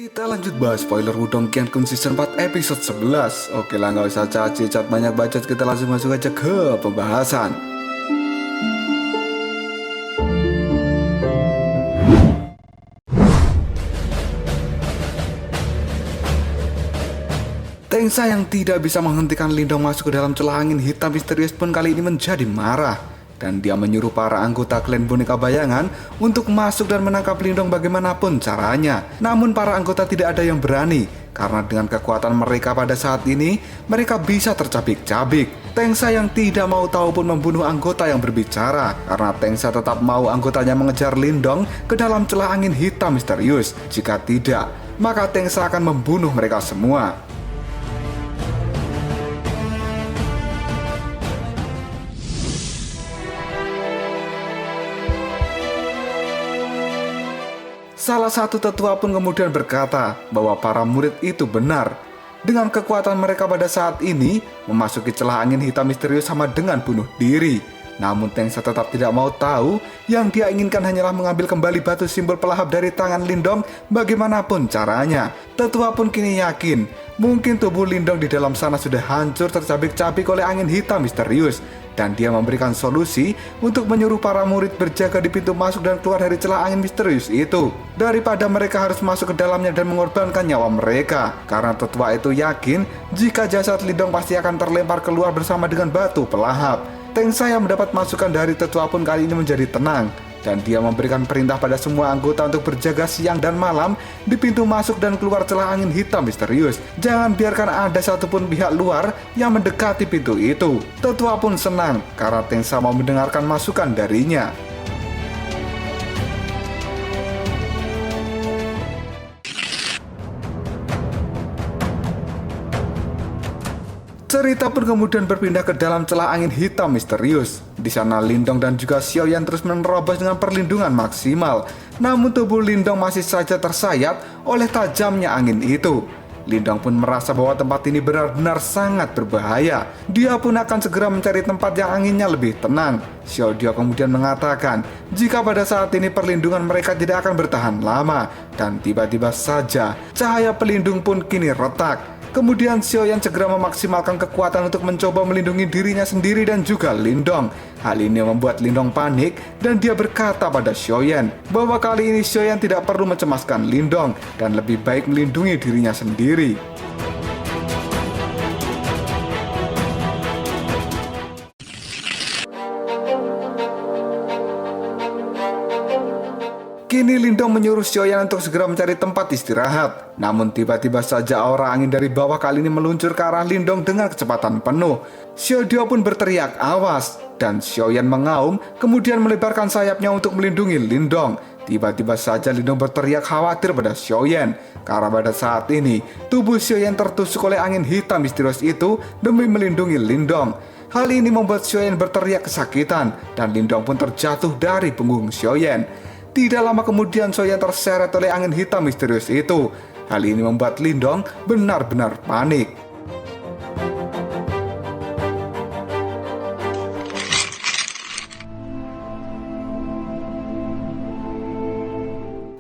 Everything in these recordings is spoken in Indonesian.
Kita lanjut bahas spoiler Wudong Qiankun Season 4 episode 11. Oke lah, nggak usah cacat banyak bacot, kita langsung masuk aja ke pembahasan. Tengsa yang tidak bisa menghentikan Lindong masuk ke dalam celah angin hitam misterius pun kali ini menjadi marah. Dan dia menyuruh para anggota klan boneka bayangan untuk masuk dan menangkap Lindong bagaimanapun caranya. Namun para anggota tidak ada yang berani, karena dengan kekuatan mereka pada saat ini, mereka bisa tercabik-cabik. Tengsa yang tidak mau tahu pun membunuh anggota yang berbicara, karena Tengsa tetap mau anggotanya mengejar Lindong ke dalam celah angin hitam misterius. Jika tidak, maka Tengsa akan membunuh mereka semua. Salah satu tetua pun kemudian berkata bahwa para murid itu benar. Dengan kekuatan mereka pada saat ini, memasuki celah angin hitam misterius sama dengan bunuh diri. Namun Tengsa tetap tidak mau tahu, yang dia inginkan hanyalah mengambil kembali batu simbol pelahap dari tangan Lindong bagaimanapun caranya. Tetua pun kini yakin, mungkin tubuh Lindong di dalam sana sudah hancur tercabik-cabik oleh angin hitam misterius. Dan dia memberikan solusi untuk menyuruh para murid berjaga di pintu masuk dan keluar dari celah angin misterius itu, daripada mereka harus masuk ke dalamnya dan mengorbankan nyawa mereka. Karena tetua itu yakin jika jasad Lindong pasti akan terlempar keluar bersama dengan batu pelahap. Tengsa yang mendapat masukan dari tetua pun kali ini menjadi tenang, dan dia memberikan perintah pada semua anggota untuk berjaga siang dan malam di pintu masuk dan keluar celah angin hitam misterius. Jangan biarkan ada satupun pihak luar yang mendekati pintu itu. Tetua pun senang karena Tengsa mau mendengarkan masukan darinya. Cerita pun kemudian berpindah ke dalam celah angin hitam misterius. Di sana Lindong dan juga Xiaoyan terus menerobos dengan perlindungan maksimal. Namun tubuh Lindong masih saja tersayat oleh tajamnya angin itu. Lindong pun merasa bahwa tempat ini benar-benar sangat berbahaya. Dia pun akan segera mencari tempat yang anginnya lebih tenang. Xiaodio kemudian mengatakan jika pada saat ini perlindungan mereka tidak akan bertahan lama. Dan tiba-tiba saja cahaya pelindung pun kini retak. Kemudian Xiaoyan segera memaksimalkan kekuatan untuk mencoba melindungi dirinya sendiri dan juga Lindong. Hal ini membuat Lindong panik dan dia berkata pada Xiaoyan bahwa kali ini Xiaoyan tidak perlu mencemaskan Lindong dan lebih baik melindungi dirinya sendiri. Kini Lindong menyuruh Xiaoyan untuk segera mencari tempat istirahat. Namun tiba-tiba saja aura angin dari bawah kali ini meluncur ke arah Lindong dengan kecepatan penuh. Xiaodio pun berteriak awas, dan Xiaoyan mengaum kemudian melebarkan sayapnya untuk melindungi Lindong. Tiba-tiba saja Lindong berteriak khawatir pada Xiaoyan, karena pada saat ini tubuh Xiaoyan tertusuk oleh angin hitam misterius itu demi melindungi Lindong. Hal ini membuat Xiaoyan berteriak kesakitan, dan Lindong pun terjatuh dari punggung Xiaoyan. Tidak lama kemudian Xiaoyan terseret oleh angin hitam misterius itu. Hal ini membuat Lindong benar-benar panik.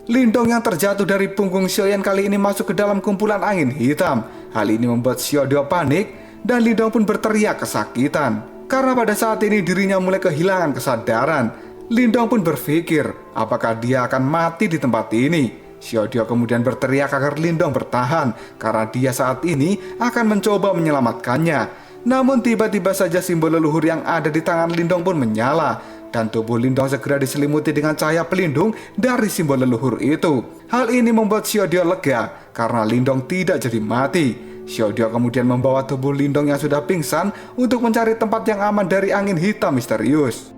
Lindong yang terjatuh dari punggung Xiaoyan kali ini masuk ke dalam kumpulan angin hitam. Hal ini membuat Xiaodio panik dan Lindong pun berteriak kesakitan. Karena pada saat ini dirinya mulai kehilangan kesadaran. Lindong pun berpikir apakah dia akan mati di tempat ini. Xiaodio kemudian berteriak agar Lindong bertahan karena dia saat ini akan mencoba menyelamatkannya. Namun tiba-tiba saja simbol leluhur yang ada di tangan Lindong pun menyala dan tubuh Lindong segera diselimuti dengan cahaya pelindung dari simbol leluhur itu. Hal ini membuat Xiaodio lega karena Lindong tidak jadi mati. Xiaodio kemudian membawa tubuh Lindong yang sudah pingsan untuk mencari tempat yang aman dari angin hitam misterius.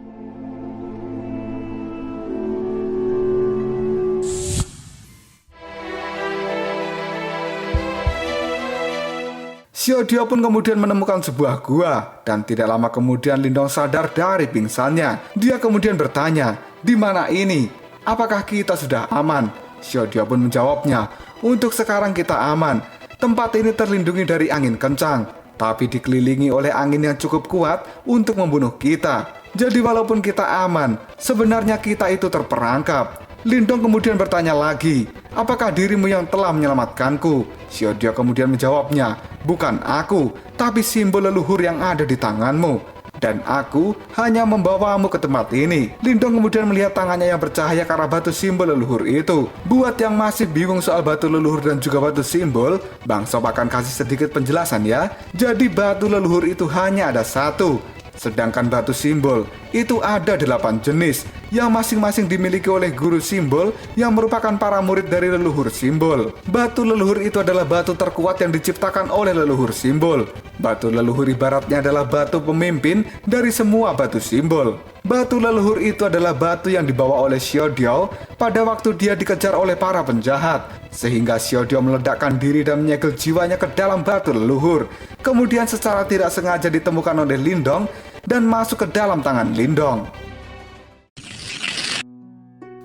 Xiaodio pun kemudian menemukan sebuah gua, dan tidak lama kemudian Lindong sadar dari pingsannya. Dia kemudian bertanya, di mana ini? Apakah kita sudah aman? Xiaodio pun menjawabnya, untuk sekarang kita aman. Tempat ini terlindungi dari angin kencang, tapi dikelilingi oleh angin yang cukup kuat untuk membunuh kita. Jadi walaupun kita aman, sebenarnya kita itu terperangkap. Lindong kemudian bertanya lagi, apakah dirimu yang telah menyelamatkanku? Xiaodiao kemudian menjawabnya, bukan aku, tapi simbol leluhur yang ada di tanganmu. Dan aku hanya membawamu ke tempat ini. Lindong kemudian melihat tangannya yang bercahaya karena batu simbol leluhur itu. Buat yang masih bingung soal batu leluhur dan juga batu simbol, Bang Sob akan kasih sedikit penjelasan ya. Jadi batu leluhur itu hanya ada satu. Sedangkan batu simbol itu ada 8 jenis yang masing-masing dimiliki oleh guru simbol yang merupakan para murid dari leluhur simbol. Batu leluhur itu adalah batu terkuat yang diciptakan oleh leluhur simbol. Batu leluhur ibaratnya adalah batu pemimpin dari semua batu simbol. Batu leluhur itu adalah batu yang dibawa oleh Xiaodiao pada waktu dia dikejar oleh para penjahat, sehingga Xiaodiao meledakkan diri dan menyegel jiwanya ke dalam batu leluhur. Kemudian secara tidak sengaja ditemukan oleh Lindong dan masuk ke dalam tangan Lindong.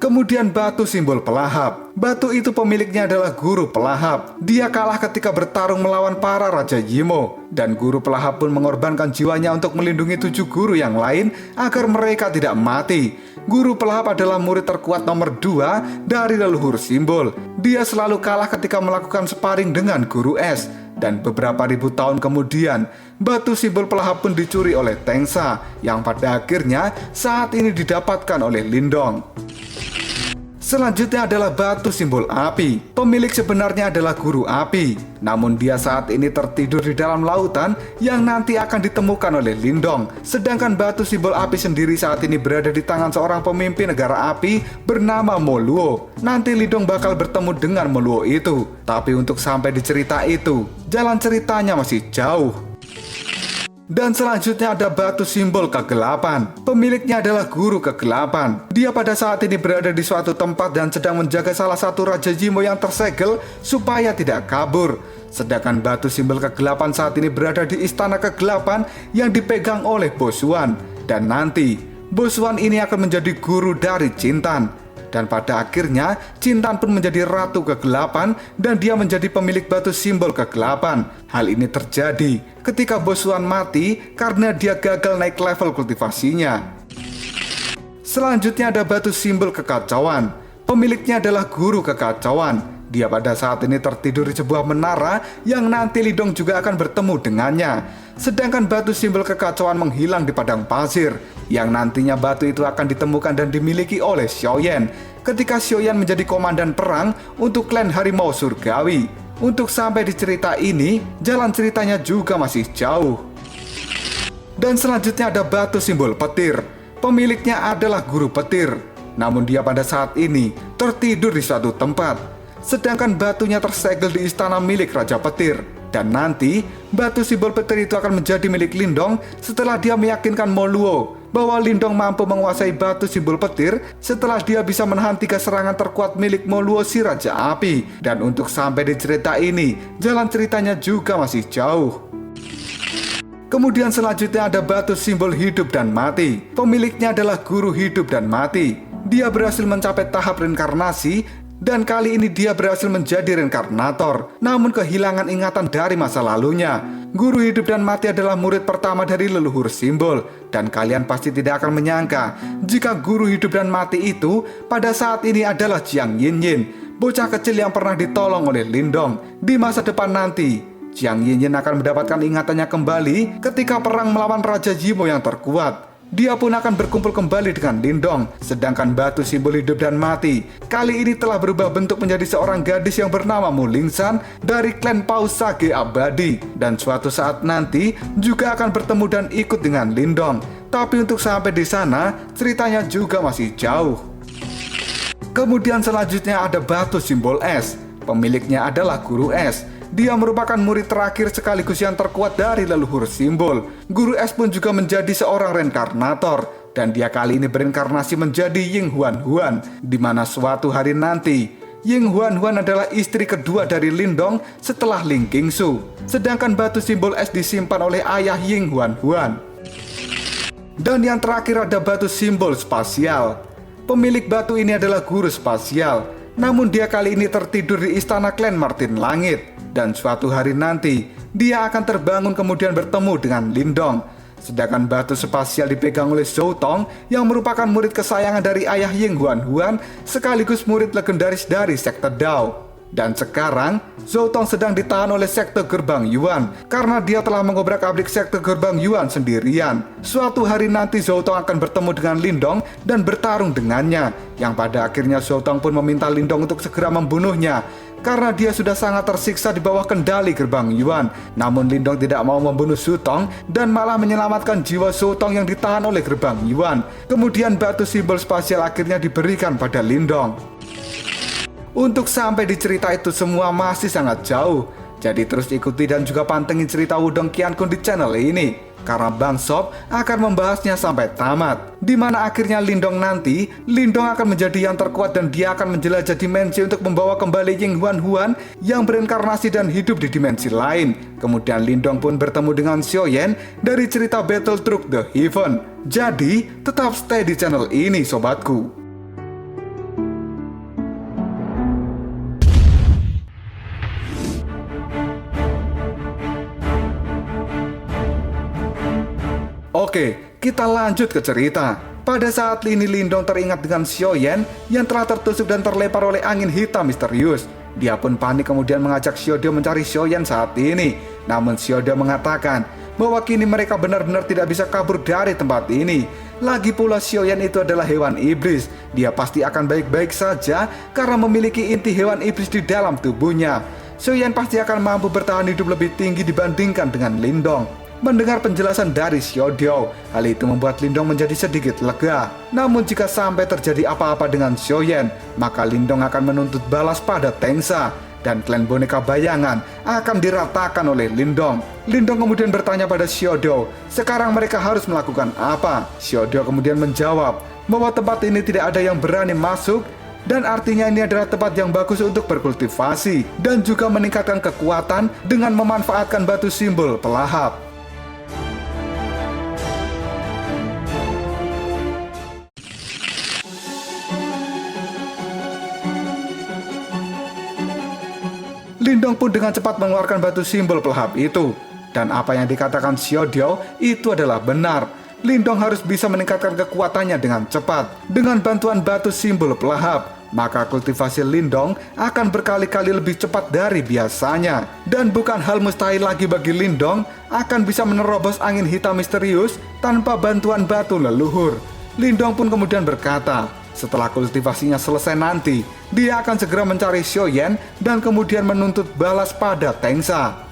Kemudian batu simbol pelahap. Batu itu pemiliknya adalah guru pelahap. Dia kalah ketika bertarung melawan para Raja Yimo. Dan guru pelahap pun mengorbankan jiwanya untuk melindungi 7 guru yang lain agar mereka tidak mati. Guru pelahap adalah murid terkuat nomor 2 dari leluhur simbol. Dia selalu kalah ketika melakukan sparring dengan guru es. Dan beberapa ribu tahun kemudian, batu simbol pelahap pun dicuri oleh Tengsa, yang pada akhirnya saat ini didapatkan oleh Lindong. Selanjutnya adalah batu simbol api. Pemilik sebenarnya adalah guru api, namun dia saat ini tertidur di dalam lautan yang nanti akan ditemukan oleh Lindong. Sedangkan batu simbol api sendiri saat ini berada di tangan seorang pemimpin negara api bernama Moluo. Nanti Lindong bakal bertemu dengan Moluo itu. Tapi untuk sampai di cerita itu, jalan ceritanya masih jauh. Dan selanjutnya ada batu simbol kegelapan. Pemiliknya adalah guru kegelapan. Dia pada saat ini berada di suatu tempat dan sedang menjaga salah satu Raja Yimo yang tersegel supaya tidak kabur. Sedangkan batu simbol kegelapan saat ini berada di istana kegelapan yang dipegang oleh Bosuan. Dan nanti Bosuan ini akan menjadi guru dari Cintan. Dan pada akhirnya, Cintan pun menjadi ratu kegelapan dan dia menjadi pemilik batu simbol kegelapan. Hal ini terjadi ketika Bosuan mati karena dia gagal naik level kultivasinya. Selanjutnya ada batu simbol kekacauan. Pemiliknya adalah guru kekacauan. Dia pada saat ini tertidur di sebuah menara yang nanti Lindong juga akan bertemu dengannya. Sedangkan batu simbol kekacauan menghilang di padang pasir, yang nantinya batu itu akan ditemukan dan dimiliki oleh Xiaoyan ketika Xiaoyan menjadi komandan perang untuk klan harimau surgawi. Untuk sampai di cerita ini, jalan ceritanya juga masih jauh. Dan selanjutnya ada batu simbol petir. Pemiliknya adalah guru petir, namun dia pada saat ini tertidur di suatu tempat. Sedangkan batunya tersegel di istana milik Raja Petir. Dan nanti, batu simbol petir itu akan menjadi milik Lindong setelah dia meyakinkan Moluo bahwa Lindong mampu menguasai batu simbol petir setelah dia bisa menahan 3 serangan terkuat milik Moluo si Raja Api. Dan untuk sampai di cerita ini, jalan ceritanya juga masih jauh. Kemudian selanjutnya ada batu simbol hidup dan mati. Pemiliknya adalah guru hidup dan mati. Dia berhasil mencapai tahap reinkarnasi dan kali ini dia berhasil menjadi reinkarnator, namun kehilangan ingatan dari masa lalunya. Guru hidup dan mati adalah murid pertama dari leluhur simbol. Dan kalian pasti tidak akan menyangka jika guru hidup dan mati itu pada saat ini adalah Jiang Yinyin, bocah kecil yang pernah ditolong oleh Lindong. Di masa depan nanti, Jiang Yinyin akan mendapatkan ingatannya kembali ketika perang melawan Raja Yimo yang terkuat. Dia pun akan berkumpul kembali dengan Lindong. Sedangkan batu simbol hidup dan mati kali ini telah berubah bentuk menjadi seorang gadis yang bernama Mu Lingsan dari klan Pausage Abadi. Dan suatu saat nanti juga akan bertemu dan ikut dengan Lindong. Tapi untuk sampai di sana, ceritanya juga masih jauh. Kemudian selanjutnya ada batu simbol es. Pemiliknya adalah guru es. Dia merupakan murid terakhir sekaligus yang terkuat dari leluhur simbol. Guru es pun juga menjadi seorang reinkarnator. Dan dia kali ini berinkarnasi menjadi Ying Huan Huan, di mana suatu hari nanti, Ying Huan Huan adalah istri kedua dari Lindong setelah Ling Qingsu. Sedangkan batu simbol es disimpan oleh ayah Ying Huan Huan. Dan yang terakhir ada batu simbol spasial. Pemilik batu ini adalah guru spasial. Namun dia kali ini tertidur di istana klan Martin Langit. Dan suatu hari nanti, dia akan terbangun kemudian bertemu dengan Lindong. Sedangkan batu spasial dipegang oleh Zhou Tong yang merupakan murid kesayangan dari ayah Ying Huan sekaligus murid legendaris dari sekte Dao. Dan sekarang, Zhou Tong sedang ditahan oleh sekte Gerbang Yuan karena dia telah mengobrak-abrik sekte Gerbang Yuan sendirian. Suatu hari nanti Zhou Tong akan bertemu dengan Lindong dan bertarung dengannya, yang pada akhirnya Zhou Tong pun meminta Lindong untuk segera membunuhnya karena dia sudah sangat tersiksa di bawah kendali Gerbang Yuan. Namun Lindong tidak mau membunuh Zhou Tong dan malah menyelamatkan jiwa Zhou Tong yang ditahan oleh Gerbang Yuan. Kemudian batu simbol spasial akhirnya diberikan pada Lindong. Untuk sampai di cerita itu semua masih sangat jauh, jadi terus ikuti dan juga pantengin cerita Wudong Qiankun di channel ini, karena Bang Sob akan membahasnya sampai tamat. Dimana akhirnya Lindong akan menjadi yang terkuat dan dia akan menjelajah dimensi untuk membawa kembali Ying Huan yang berinkarnasi dan hidup di dimensi lain. Kemudian Lindong pun bertemu dengan Xiaoyan dari cerita Battle Through the Heaven. Jadi tetap stay di channel ini sobatku. Oke, kita lanjut ke cerita. Pada saat ini Lindong teringat dengan Xiaoyan yang telah tertusuk dan terlempar oleh angin hitam misterius. Dia pun panik kemudian mengajak Xiaodio mencari Xiaoyan saat ini. Namun Xiaodio mengatakan bahwa kini mereka benar-benar tidak bisa kabur dari tempat ini. Lagi pula Xiaoyan itu adalah hewan iblis. Dia pasti akan baik-baik saja karena memiliki inti hewan iblis di dalam tubuhnya. Xiaoyan pasti akan mampu bertahan hidup lebih tinggi dibandingkan dengan Lindong. Mendengar penjelasan dari Xiaodio, hal itu membuat Lindong menjadi sedikit lega. Namun jika sampai terjadi apa-apa dengan Xiaoyan, maka Lindong akan menuntut balas pada Tengsa. Dan klan boneka bayangan akan diratakan oleh Lindong. Lindong kemudian bertanya pada Xiaodio, sekarang mereka harus melakukan apa? Xiaodio kemudian menjawab bahwa tempat ini tidak ada yang berani masuk, dan artinya ini adalah tempat yang bagus untuk berkultivasi dan juga meningkatkan kekuatan dengan memanfaatkan batu simbol pelahap. Lindong pun dengan cepat mengeluarkan batu simbol pelahap itu. Dan apa yang dikatakan Xiaodio itu adalah benar. Lindong harus bisa meningkatkan kekuatannya dengan cepat. Dengan bantuan batu simbol pelahap, maka kultivasi Lindong akan berkali-kali lebih cepat dari biasanya. Dan bukan hal mustahil lagi bagi Lindong akan bisa menerobos angin hitam misterius tanpa bantuan batu leluhur. Lindong pun kemudian berkata, setelah kultivasinya selesai nanti, dia akan segera mencari Xiaoyan dan kemudian menuntut balas pada Tengsa.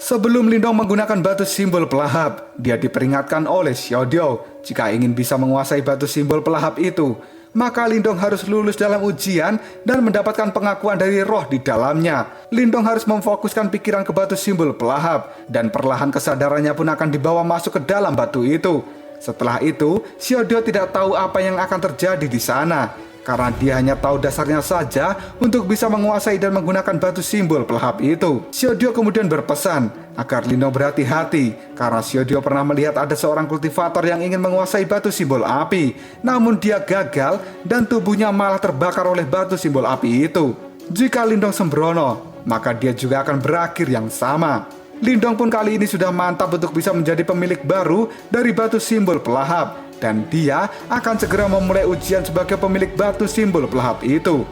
Sebelum Lindong menggunakan batu simbol pelahap, dia diperingatkan oleh Xiaodio jika ingin bisa menguasai batu simbol pelahap itu, maka Lindong harus lulus dalam ujian dan mendapatkan pengakuan dari roh di dalamnya. Lindong harus memfokuskan pikiran ke batu simbol pelahap dan perlahan kesadarannya pun akan dibawa masuk ke dalam batu itu. Setelah itu, Xiaodio tidak tahu apa yang akan terjadi di sana karena dia hanya tahu dasarnya saja untuk bisa menguasai dan menggunakan batu simbol pelahap itu. Xiaodio kemudian berpesan agar Lindong berhati-hati karena Xiaodio pernah melihat ada seorang kultivator yang ingin menguasai batu simbol api. Namun dia gagal dan tubuhnya malah terbakar oleh batu simbol api itu. Jika Lindong sembrono, maka dia juga akan berakhir yang sama. Lindong pun kali ini sudah mantap untuk bisa menjadi pemilik baru dari batu simbol pelahap. Dan dia akan segera memulai ujian sebagai pemilik batu simbol pelahap itu.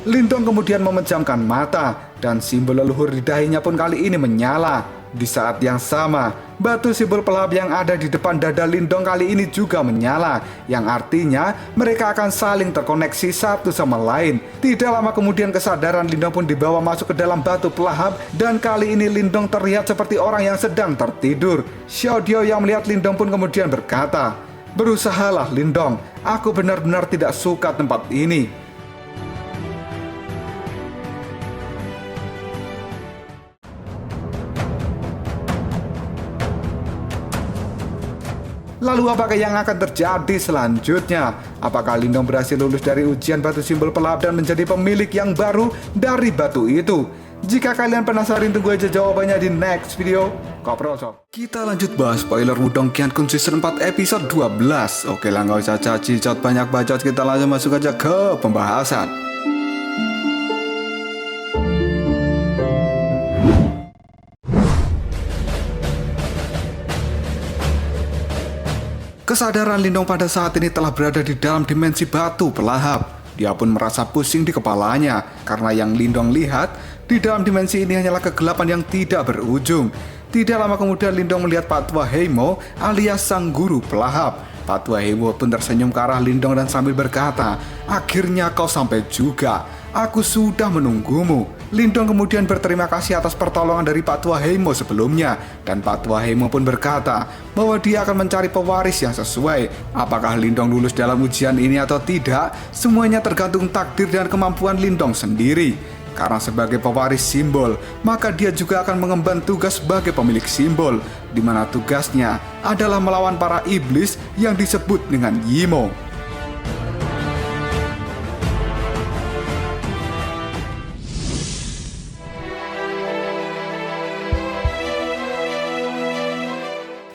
Lindong kemudian memejamkan mata dan simbol leluhur di dahinya pun kali ini menyala. Di saat yang sama, batu simbol pelahap yang ada di depan dada Lindong kali ini juga menyala, yang artinya mereka akan saling terkoneksi satu sama lain. Tidak lama kemudian kesadaran Lindong pun dibawa masuk ke dalam batu pelahap, dan kali ini Lindong terlihat seperti orang yang sedang tertidur. Xiaodio yang melihat Lindong pun kemudian berkata, "Berusahalah Lindong, aku benar-benar tidak suka tempat ini." Lalu apakah yang akan terjadi selanjutnya? Apakah Lindong berhasil lulus dari ujian batu simbol pelahap dan menjadi pemilik yang baru dari batu itu? Jika kalian penasaran, tunggu aja jawabannya di next video. Koprol sob. Kita lanjut bahas spoiler Wudong Qiankun season 4 episode 12. Oke lah, nggak usah cacicot banyak bacot, kita langsung masuk aja ke pembahasan. Kesadaran Lindong pada saat ini telah berada di dalam dimensi batu pelahap. Dia pun merasa pusing di kepalanya karena yang Lindong lihat di dalam dimensi ini hanyalah kegelapan yang tidak berujung. Tidak lama kemudian Lindong melihat Pak Tua Heimo alias sang guru pelahap. Pak Tua Heimo pun tersenyum ke arah Lindong dan sambil berkata, "Akhirnya kau sampai juga. Aku sudah menunggumu." Lindong kemudian berterima kasih atas pertolongan dari Pak Tua Heimo sebelumnya. Dan Pak Tua Heimo pun berkata bahwa dia akan mencari pewaris yang sesuai. Apakah Lindong lulus dalam ujian ini atau tidak, semuanya tergantung takdir dan kemampuan Lindong sendiri. Karena sebagai pewaris simbol, maka dia juga akan mengemban tugas sebagai pemilik simbol, di mana tugasnya adalah melawan para iblis yang disebut dengan Yimo.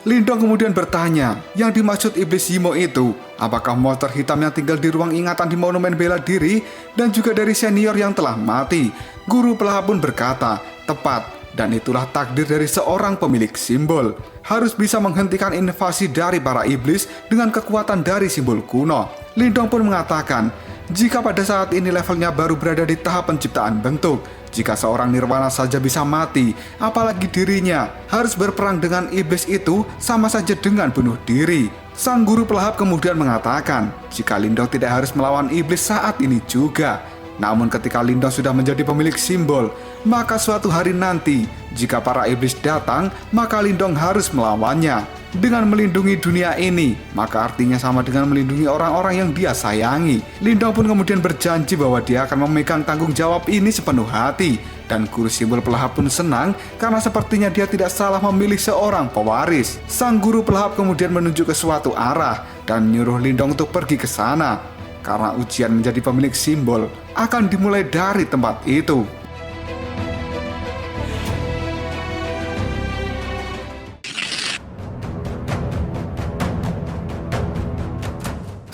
Lindong kemudian bertanya, yang dimaksud iblis Yimo itu, apakah monster hitam yang tinggal di ruang ingatan di monumen bela diri dan juga dari senior yang telah mati? Guru pelahap pun berkata, tepat, dan itulah takdir dari seorang pemilik simbol. Harus bisa menghentikan invasi dari para iblis dengan kekuatan dari simbol kuno. Lindong pun mengatakan, jika pada saat ini levelnya baru berada di tahap penciptaan bentuk, jika seorang nirwana saja bisa mati, apalagi dirinya harus berperang dengan iblis itu sama saja dengan bunuh diri. Sang guru pelahap kemudian mengatakan, jika Lindong tidak harus melawan iblis saat ini juga. Namun ketika Lindong sudah menjadi pemilik simbol, maka suatu hari nanti, jika para iblis datang, maka Lindong harus melawannya. Dengan melindungi dunia ini, maka artinya sama dengan melindungi orang-orang yang dia sayangi. Lindong pun kemudian berjanji bahwa dia akan memegang tanggung jawab ini sepenuh hati. Dan guru simbol pelahap pun senang karena sepertinya dia tidak salah memilih seorang pewaris. Sang guru pelahap kemudian menunjuk ke suatu arah dan menyuruh Lindong untuk pergi ke sana. Karena ujian menjadi pemilik simbol akan dimulai dari tempat itu.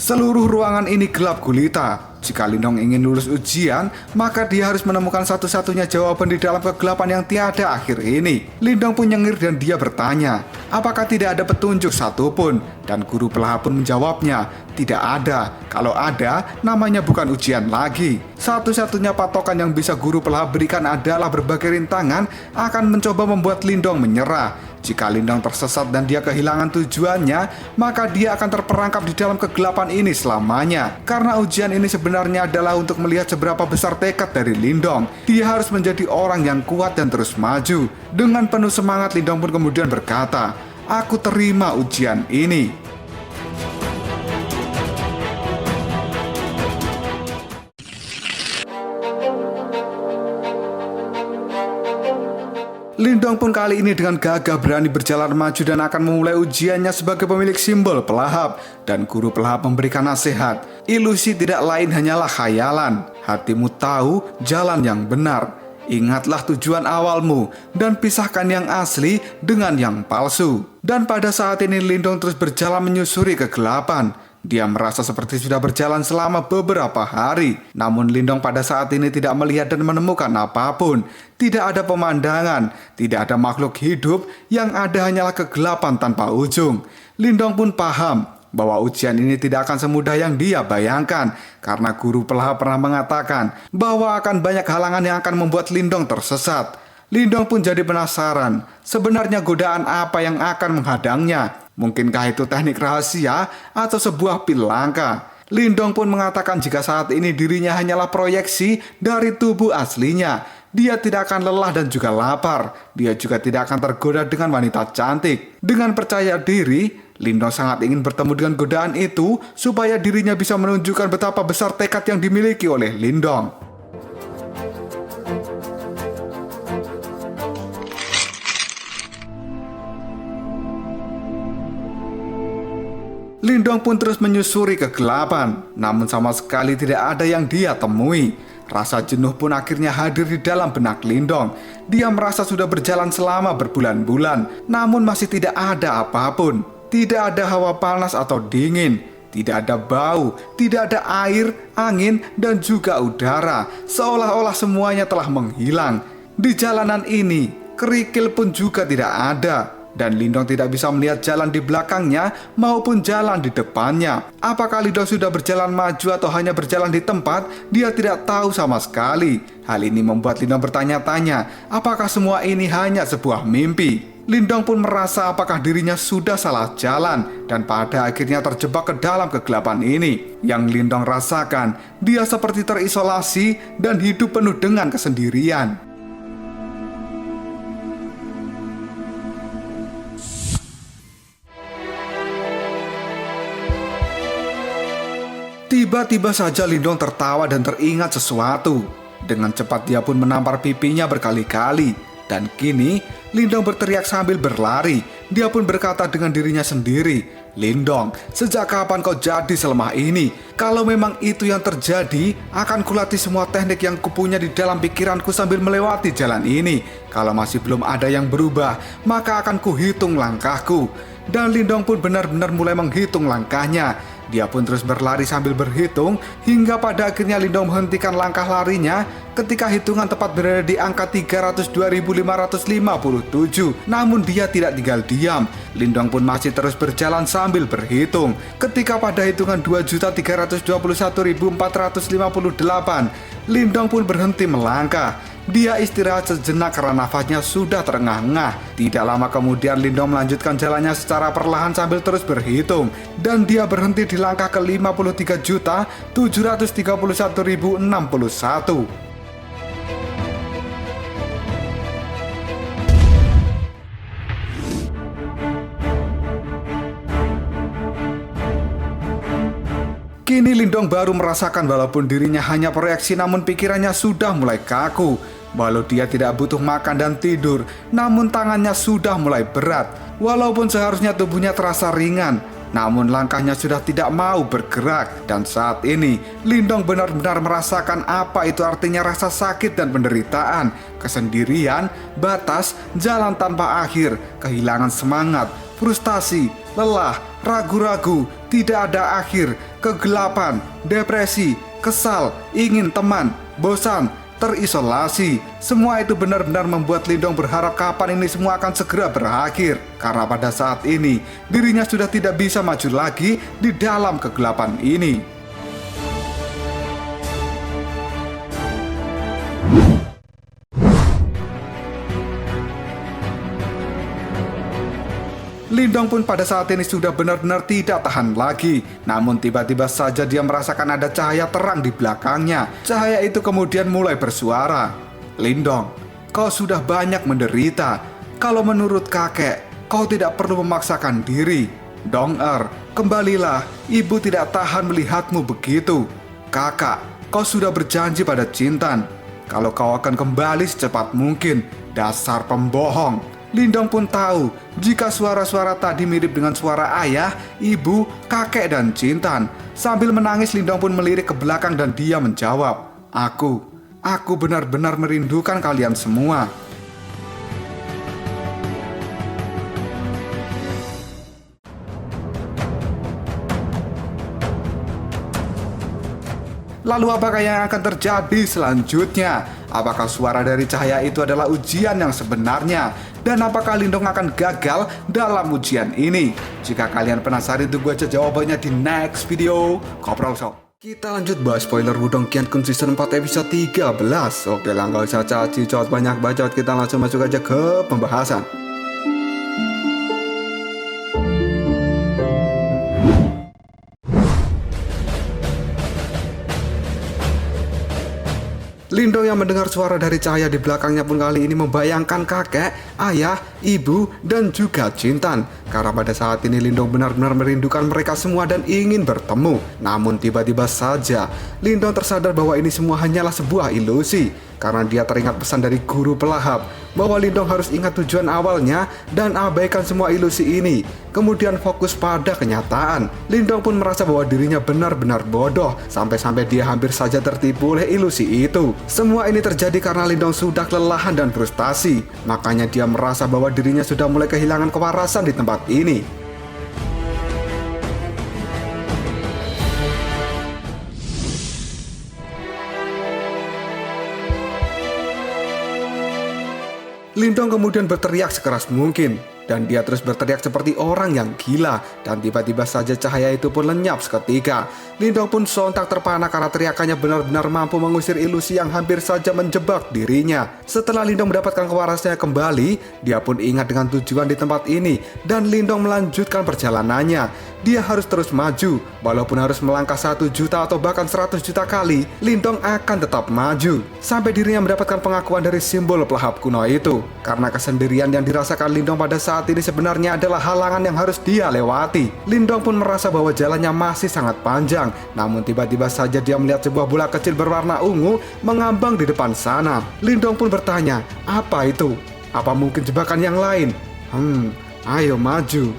Seluruh ruangan ini gelap gulita. Jika Lindong ingin lulus ujian, maka dia harus menemukan satu-satunya jawaban di dalam kegelapan yang tiada akhir ini. Lindong pun nyengir dan dia bertanya, apakah tidak ada petunjuk satupun? Dan guru pelahap pun menjawabnya, tidak ada. Kalau ada, namanya bukan ujian lagi. Satu-satunya patokan yang bisa guru pelahap berikan adalah berbagai rintangan akan mencoba membuat Lindong menyerah. Jika Lindong tersesat dan dia kehilangan tujuannya, maka dia akan terperangkap di dalam kegelapan ini selamanya. Karena ujian ini sebenarnya adalah untuk melihat seberapa besar tekad dari Lindong. Dia harus menjadi orang yang kuat dan terus maju. Dengan penuh semangat, Lindong pun kemudian berkata, "Aku terima ujian ini." Lindong pun kali ini dengan gagah berani berjalan maju dan akan memulai ujiannya sebagai pemilik simbol pelahap. Dan guru pelahap memberikan nasihat, ilusi tidak lain hanyalah khayalan. Hatimu tahu jalan yang benar. Ingatlah tujuan awalmu dan pisahkan yang asli dengan yang palsu. Dan pada saat ini Lindong terus berjalan menyusuri kegelapan. Dia merasa seperti sudah berjalan selama beberapa hari. Namun Lindong pada saat ini tidak melihat dan menemukan apapun. Tidak ada pemandangan, tidak ada makhluk hidup, yang ada hanyalah kegelapan tanpa ujung. Lindong pun paham bahwa ujian ini tidak akan semudah yang dia bayangkan. Karena guru pelahap pernah mengatakan bahwa akan banyak halangan yang akan membuat Lindong tersesat. Lindong pun jadi penasaran, sebenarnya godaan apa yang akan menghadangnya. Mungkinkah itu teknik rahasia atau sebuah pil langka? Lindong pun mengatakan jika saat ini dirinya hanyalah proyeksi dari tubuh aslinya. Dia tidak akan lelah dan juga lapar. Dia juga tidak akan tergoda dengan wanita cantik. Dengan percaya diri, Lindong sangat ingin bertemu dengan godaan itu supaya dirinya bisa menunjukkan betapa besar tekad yang dimiliki oleh Lindong. Lindong pun terus menyusuri kegelapan, namun sama sekali tidak ada yang dia temui. Rasa jenuh pun akhirnya hadir di dalam benak Lindong. Dia merasa sudah berjalan selama berbulan-bulan, namun masih tidak ada apapun. Tidak ada hawa panas atau dingin, tidak ada bau, tidak ada air, angin, dan juga udara. Seolah-olah semuanya telah menghilang. Di jalanan ini, kerikil pun juga tidak ada. Dan Lindong tidak bisa melihat jalan di belakangnya maupun jalan di depannya. Apakah Lindong sudah berjalan maju atau hanya berjalan di tempat? Dia tidak tahu sama sekali. Hal ini membuat Lindong bertanya-tanya, apakah semua ini hanya sebuah mimpi? Lindong pun merasa apakah dirinya sudah salah jalan dan pada akhirnya terjebak ke dalam kegelapan ini. Yang Lindong rasakan, dia seperti terisolasi dan hidup penuh dengan kesendirian. Tiba-tiba saja Lindong tertawa dan teringat sesuatu. Dengan cepat dia pun menampar pipinya berkali-kali. Dan kini Lindong berteriak sambil berlari. Dia pun berkata dengan dirinya sendiri, "Lindong, sejak kapan kau jadi selemah ini? Kalau memang itu yang terjadi, akan kulatih semua teknik yang kupunya di dalam pikiranku sambil melewati jalan ini. Kalau masih belum ada yang berubah, maka akan kuhitung langkahku." Dan Lindong pun benar-benar mulai menghitung langkahnya. Dia pun terus berlari sambil berhitung hingga pada akhirnya Lindong menghentikan langkah larinya ketika hitungan tepat berada di angka 302.557. Namun dia tidak tinggal diam. Lindong pun masih terus berjalan sambil berhitung. Ketika pada hitungan 2.321.458, Lindong pun berhenti melangkah. Dia istirahat sejenak karena nafasnya sudah terengah-engah. Tidak lama kemudian Lindong melanjutkan jalannya secara perlahan sambil terus berhitung. Dan dia berhenti di langkah ke 53.731.061. Kini Lindong baru merasakan walaupun dirinya hanya proyeksi namun pikirannya sudah mulai kaku. Walau dia tidak butuh makan dan tidur, namun tangannya sudah mulai berat. Walaupun seharusnya tubuhnya terasa ringan, namun langkahnya sudah tidak mau bergerak. Dan saat ini Lindong benar-benar merasakan apa itu artinya rasa sakit dan penderitaan, kesendirian, batas, jalan tanpa akhir, kehilangan semangat, frustasi, lelah, ragu-ragu, tidak ada akhir, kegelapan, depresi, kesal, ingin teman, bosan, terisolasi. Semua itu benar-benar membuat Lindong berharap kapan ini semua akan segera berakhir. Karena pada saat ini dirinya sudah tidak bisa maju lagi di dalam kegelapan ini. Lindong pun pada saat ini sudah benar-benar tidak tahan lagi. Namun tiba-tiba saja dia merasakan ada cahaya terang di belakangnya. Cahaya itu kemudian mulai bersuara, "Lindong, kau sudah banyak menderita. Kalau menurut kakek, kau tidak perlu memaksakan diri. Dong-er, kembalilah. Ibu tidak tahan melihatmu begitu. Kakak, kau sudah berjanji pada Cintan kalau kau akan kembali secepat mungkin. Dasar pembohong." Lindong pun tahu jika suara-suara tadi mirip dengan suara ayah, ibu, kakek, dan Cintan. Sambil menangis Lindong pun melirik ke belakang dan dia menjawab, Aku benar-benar merindukan kalian semua." Lalu apakah yang akan terjadi selanjutnya? Apakah suara dari cahaya itu adalah ujian yang sebenarnya? Dan apakah Lindong akan gagal dalam ujian ini? Jika kalian penasaran, tunggu aja jawabannya di next video. Koprol Sok. Kita lanjut bahas spoiler Wudong Qiankun Season 4 episode 13. Oke lah, gak usah caci cot banyak bacot, kita langsung masuk aja ke pembahasan. Lindong yang mendengar suara dari cahaya di belakangnya pun kali ini membayangkan kakek, ayah, ibu, dan juga Cintan. Karena pada saat ini Lindong benar-benar merindukan mereka semua dan ingin bertemu. Namun tiba-tiba saja Lindong tersadar bahwa ini semua hanyalah sebuah ilusi. Karena dia teringat pesan dari guru pelahap bahwa Lindong harus ingat tujuan awalnya dan abaikan semua ilusi ini, kemudian fokus pada kenyataan. Lindong pun merasa bahwa dirinya benar-benar bodoh, sampai-sampai dia hampir saja tertipu oleh ilusi itu. Semua ini terjadi karena Lindong sudah kelelahan dan frustasi, makanya dia merasa bahwa dirinya sudah mulai kehilangan kewarasan di tempat ini. Lindong kemudian berteriak sekeras mungkin, dan dia terus berteriak seperti orang yang gila, dan tiba-tiba saja cahaya itu pun lenyap seketika. Lindong pun sontak terpana karena teriakannya benar-benar mampu mengusir ilusi yang hampir saja menjebak dirinya. Setelah Lindong mendapatkan kewarasannya kembali, dia pun ingat dengan tujuan di tempat ini, dan Lindong melanjutkan perjalanannya. Dia harus terus maju, walaupun harus melangkah 1 juta atau bahkan 100 juta kali, Lindong akan tetap maju. Sampai dirinya mendapatkan pengakuan dari simbol pelahap kuno itu. Karena kesendirian yang dirasakan Lindong pada saat ini sebenarnya adalah halangan yang harus dia lewati. Lindong pun merasa bahwa jalannya masih sangat panjang, namun tiba-tiba saja dia melihat sebuah bola kecil berwarna ungu mengambang di depan sana. Lindong pun bertanya, apa itu? Apa mungkin jebakan yang lain? Ayo maju.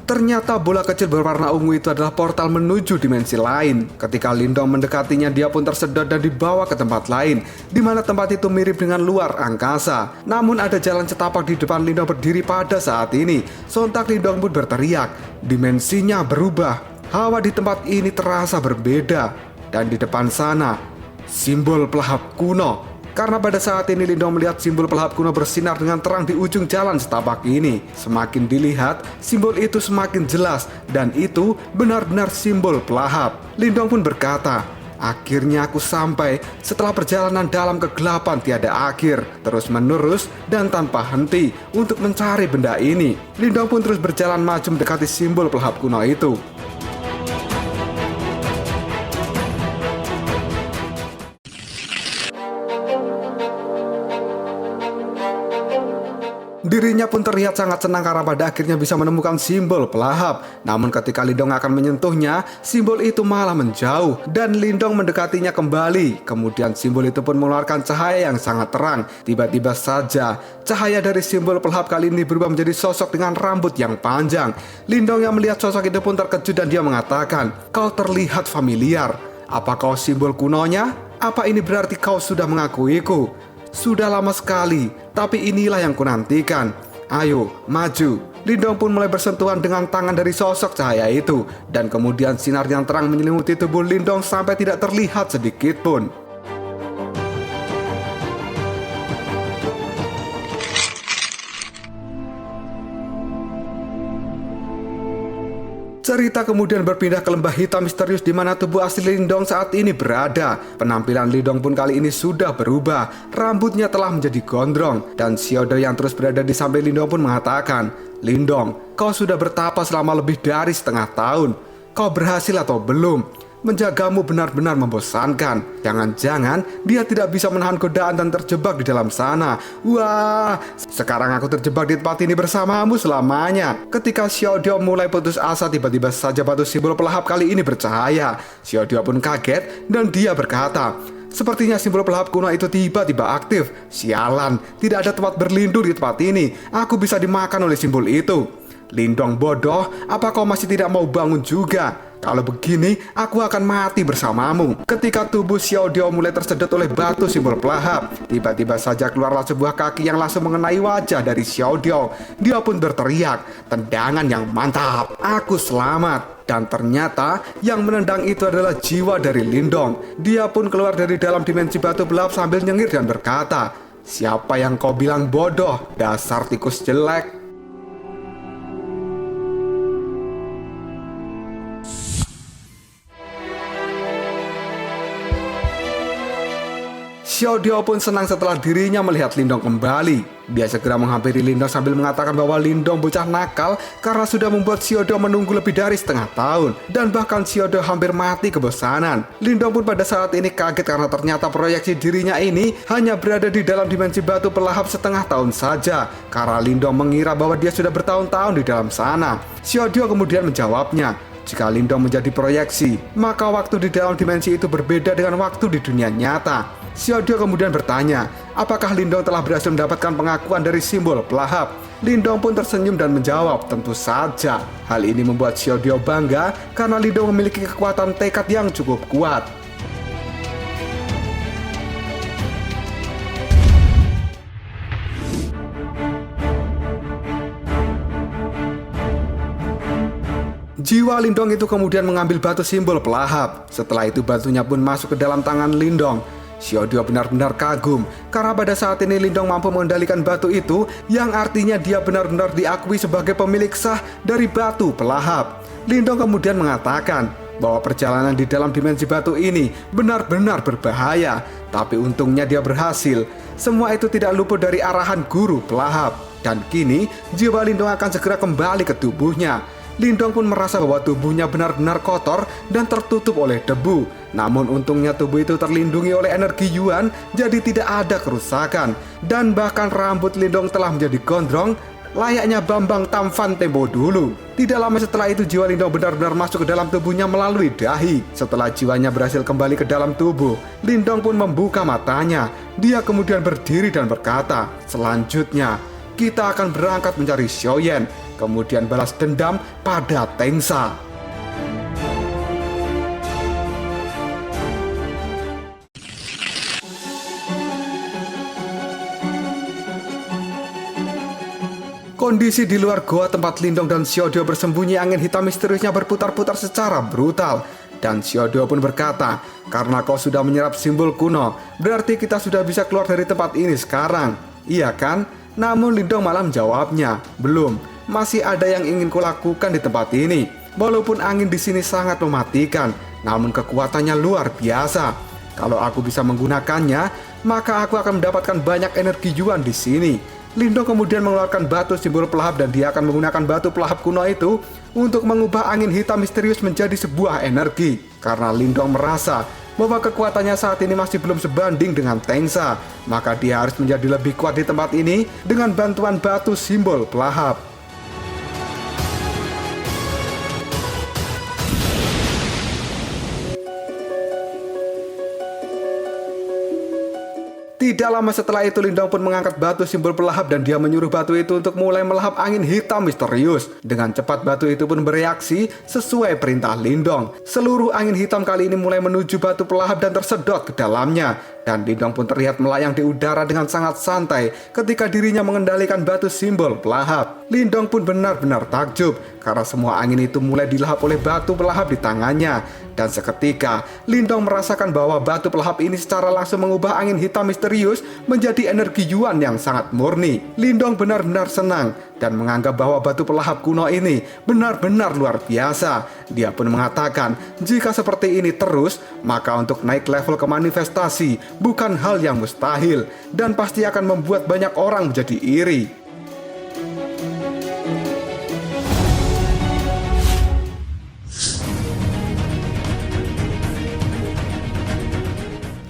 Ternyata bola kecil berwarna ungu itu adalah portal menuju dimensi lain. Ketika Lindong mendekatinya, dia pun tersedot dan dibawa ke tempat lain, di mana tempat itu mirip dengan luar angkasa. Namun ada jalan setapak di depan Lindong berdiri pada saat ini. Sontak Lindong pun berteriak, dimensinya berubah. Hawa di tempat ini terasa berbeda. Dan di depan sana, simbol pelahap kuno. Karena pada saat ini Lindong melihat simbol pelahap kuno bersinar dengan terang di ujung jalan setapak ini. Semakin dilihat, simbol itu semakin jelas, dan itu benar-benar simbol pelahap. Lindong pun berkata, akhirnya aku sampai setelah perjalanan dalam kegelapan tiada akhir, terus menerus dan tanpa henti untuk mencari benda ini. Lindong pun terus berjalan maju mendekati simbol pelahap kuno itu. Dirinya pun terlihat sangat senang karena pada akhirnya bisa menemukan simbol pelahap. Namun ketika Lindong akan menyentuhnya, simbol itu malah menjauh dan Lindong mendekatinya kembali. Kemudian simbol itu pun mengeluarkan cahaya yang sangat terang. Tiba-tiba saja, cahaya dari simbol pelahap kali ini berubah menjadi sosok dengan rambut yang panjang. Lindong yang melihat sosok itu pun terkejut dan dia mengatakan, kau terlihat familiar. Apa kau simbol kunonya? Apa ini berarti kau sudah mengakuiku? Sudah lama sekali, tapi inilah yang kunantikan. Ayo, maju. Lindong pun mulai bersentuhan dengan tangan dari sosok cahaya itu. Dan kemudian sinar yang terang menyelimuti tubuh Lindong sampai tidak terlihat sedikit pun. Cerita kemudian berpindah ke lembah hitam misterius di mana tubuh asli Lindong saat ini berada. Penampilan Lindong pun kali ini sudah berubah. Rambutnya telah menjadi gondrong. Dan Xiaodo yang terus berada di samping Lindong pun mengatakan, Lindong, kau sudah bertapa selama lebih dari setengah tahun. Kau berhasil atau belum? Menjagamu benar-benar membosankan. Jangan-jangan dia tidak bisa menahan godaan dan terjebak di dalam sana. Wah, sekarang aku terjebak di tempat ini bersamamu selamanya. Ketika Xiaodio mulai putus asa, tiba-tiba saja batu simbol pelahap kali ini bercahaya. Xiaodio pun kaget dan dia berkata, sepertinya simbol pelahap kuno itu tiba-tiba aktif. Sialan, tidak ada tempat berlindung di tempat ini. Aku bisa dimakan oleh simbol itu. Lindong bodoh, apa kau masih tidak mau bangun juga? Kalau begini, aku akan mati bersamamu. Ketika tubuh Xiaodio mulai tersedot oleh batu simbol pelahap, tiba-tiba saja keluarlah sebuah kaki yang langsung mengenai wajah dari Xiaodio. Dia pun berteriak, tendangan yang mantap, aku selamat. Dan ternyata yang menendang itu adalah jiwa dari Lindong. Dia pun keluar dari dalam dimensi batu pelahap sambil nyengir dan berkata, siapa yang kau bilang bodoh? Dasar tikus jelek. Xiaodio pun senang setelah dirinya melihat Lindong kembali. Dia segera menghampiri Lindong sambil mengatakan bahwa Lindong bocah nakal karena sudah membuat Xiaodio menunggu lebih dari setengah tahun. Dan bahkan Xiaodio hampir mati kebosanan. Lindong pun pada saat ini kaget karena ternyata proyeksi dirinya ini hanya berada di dalam dimensi batu pelahap setengah tahun saja. Karena Lindong mengira bahwa dia sudah bertahun-tahun di dalam sana. Xiaodio kemudian menjawabnya, Jika Lindong menjadi proyeksi, maka waktu di dalam dimensi itu berbeda dengan waktu di dunia nyata. Xiaodio kemudian bertanya, apakah Lindong telah berhasil mendapatkan pengakuan dari simbol pelahap? Lindong pun tersenyum dan menjawab, tentu saja. Hal ini membuat Xiaodio bangga karena Lindong memiliki kekuatan tekad yang cukup kuat. Jiwa Lindong itu kemudian mengambil batu simbol pelahap. Setelah itu batunya pun masuk ke dalam tangan Lindong. Xiaodio benar-benar kagum karena pada saat ini Lindong mampu mengendalikan batu itu, yang artinya dia benar-benar diakui sebagai pemilik sah dari batu pelahap. Lindong kemudian mengatakan bahwa perjalanan di dalam dimensi batu ini benar-benar berbahaya, tapi untungnya dia berhasil. Semua itu tidak luput dari arahan guru pelahap, dan kini jiwa Lindong akan segera kembali ke tubuhnya. Lindong pun merasa bahwa tubuhnya benar-benar kotor dan tertutup oleh debu. Namun untungnya tubuh itu terlindungi oleh energi Yuan, jadi tidak ada kerusakan. Dan bahkan rambut Lindong telah menjadi gondrong, layaknya Bambang Tampan tempo dulu. Tidak lama setelah itu jiwa Lindong benar-benar masuk ke dalam tubuhnya melalui dahi. Setelah jiwanya berhasil kembali ke dalam tubuh, Lindong pun membuka matanya. Dia kemudian berdiri dan berkata, selanjutnya kita akan berangkat mencari Xiaoyan, kemudian balas dendam pada Tengsa. Kondisi di luar goa tempat Lindong dan Xiaodio bersembunyi, angin hitam misteriusnya berputar-putar secara brutal. Dan Xiaodio pun berkata, karena kau sudah menyerap simbol kuno, berarti kita sudah bisa keluar dari tempat ini sekarang. Iya kan? Namun Lindong malah menjawabnya, belum. Masih ada yang ingin kulakukan di tempat ini. Walaupun angin di sini sangat mematikan, namun kekuatannya luar biasa. Kalau aku bisa menggunakannya, maka aku akan mendapatkan banyak energi Yuan di sini. Lindong kemudian mengeluarkan batu simbol pelahap dan dia akan menggunakan batu pelahap kuno itu untuk mengubah angin hitam misterius menjadi sebuah energi. Karena Lindong merasa bahwa kekuatannya saat ini masih belum sebanding dengan Tengsa, maka dia harus menjadi lebih kuat di tempat ini dengan bantuan batu simbol pelahap. Tidak lama setelah itu Lindong pun mengangkat batu simbol pelahap dan dia menyuruh batu itu untuk mulai melahap angin hitam misterius. Dengan cepat batu itu pun bereaksi sesuai perintah Lindong. Seluruh angin hitam kali ini mulai menuju batu pelahap dan tersedot ke dalamnya. Dan Lindong pun terlihat melayang di udara dengan sangat santai ketika dirinya mengendalikan batu simbol pelahap. Lindong pun benar-benar takjub karena semua angin itu mulai dilahap oleh batu pelahap di tangannya. Dan seketika Lindong merasakan bahwa batu pelahap ini secara langsung mengubah angin hitam misterius menjadi energi Yuan yang sangat murni. Lindong benar-benar senang dan menganggap bahwa batu pelahap kuno ini benar-benar luar biasa. Dia pun mengatakan jika seperti ini terus, maka untuk naik level ke manifestasi bukan hal yang mustahil dan pasti akan membuat banyak orang menjadi iri.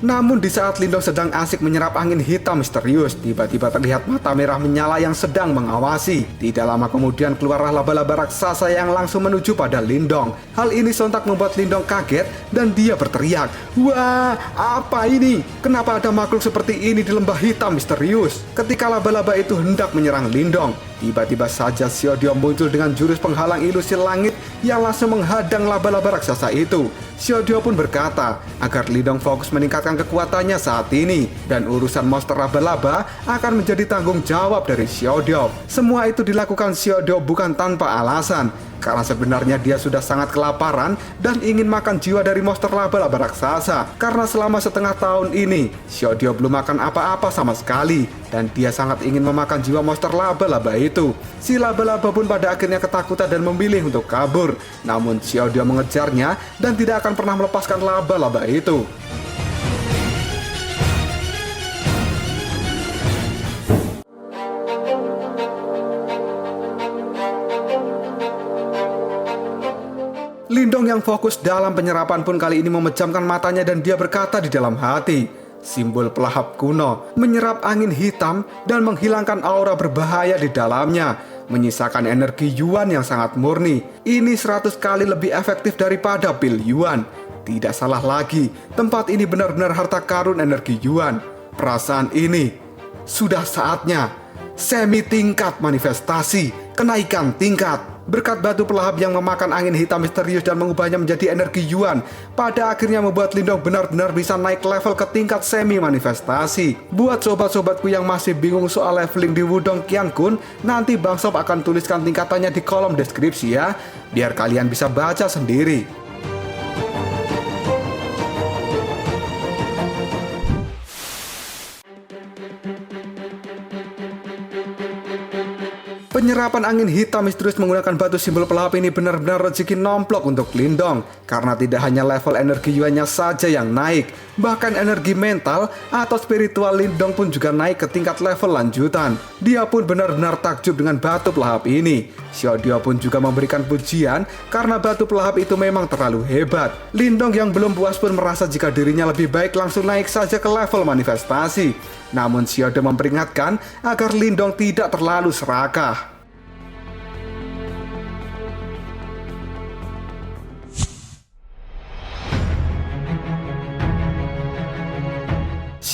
Namun di saat Lindong sedang asik menyerap angin hitam misterius, tiba-tiba terlihat mata merah menyala yang sedang mengawasi. Tidak lama kemudian keluarlah laba-laba raksasa yang langsung menuju pada Lindong. Hal ini sontak membuat Lindong kaget dan dia berteriak, "Wah, apa ini? Kenapa ada makhluk seperti ini di lembah hitam misterius?" Ketika laba-laba itu hendak menyerang Lindong, tiba-tiba saja Xiaodio muncul dengan jurus penghalang ilusi langit yang langsung menghadang laba-laba raksasa itu. Xiaodio pun berkata agar Lindong fokus meningkatkan kekuatannya saat ini dan urusan monster laba-laba akan menjadi tanggung jawab dari Xiaodio. Semua itu dilakukan Xiaodio bukan tanpa alasan, karena sebenarnya dia sudah sangat kelaparan dan ingin makan jiwa dari monster laba-laba raksasa. Karena selama setengah tahun ini Xiaodio belum makan apa-apa sama sekali dan dia sangat ingin memakan jiwa monster laba-laba itu. Si laba-laba pun pada akhirnya ketakutan dan memilih untuk kabur. Namun Xiaodio mengejarnya dan tidak akan pernah melepaskan laba-laba itu. Lindong yang fokus dalam penyerapan pun kali ini memejamkan matanya dan dia berkata di dalam hati, simbol pelahap kuno menyerap angin hitam dan menghilangkan aura berbahaya di dalamnya. menyisakan energi Yuan yang sangat murni. Ini 100 kali lebih efektif daripada pil Yuan. Tidak salah lagi, tempat ini benar-benar harta karun energi Yuan. Perasaan ini sudah saatnya semi tingkat manifestasi, kenaikan tingkat. Berkat batu pelahap yang memakan angin hitam misterius dan mengubahnya menjadi energi Yuan, pada akhirnya membuat Lindong benar-benar bisa naik level ke tingkat semi manifestasi. Buat sobat-sobatku yang masih bingung soal leveling di Wudong Qiankun, nanti Bang Sob akan tuliskan tingkatannya di kolom deskripsi ya, biar kalian bisa baca sendiri. Penyerapan angin hitam misterius menggunakan batu simbol pelahap ini benar-benar rezeki nomplok untuk Lindong. Karena tidak hanya level energi Yuannya saja yang naik, bahkan energi mental atau spiritual Lindong pun juga naik ke tingkat level lanjutan. Dia pun benar-benar takjub dengan batu pelahap ini. Xiaodio pun juga memberikan pujian karena batu pelahap itu memang terlalu hebat. Lindong yang belum puas pun merasa jika dirinya lebih baik langsung naik saja ke level manifestasi. Namun Xiaodio memperingatkan agar Lindong tidak terlalu serakah.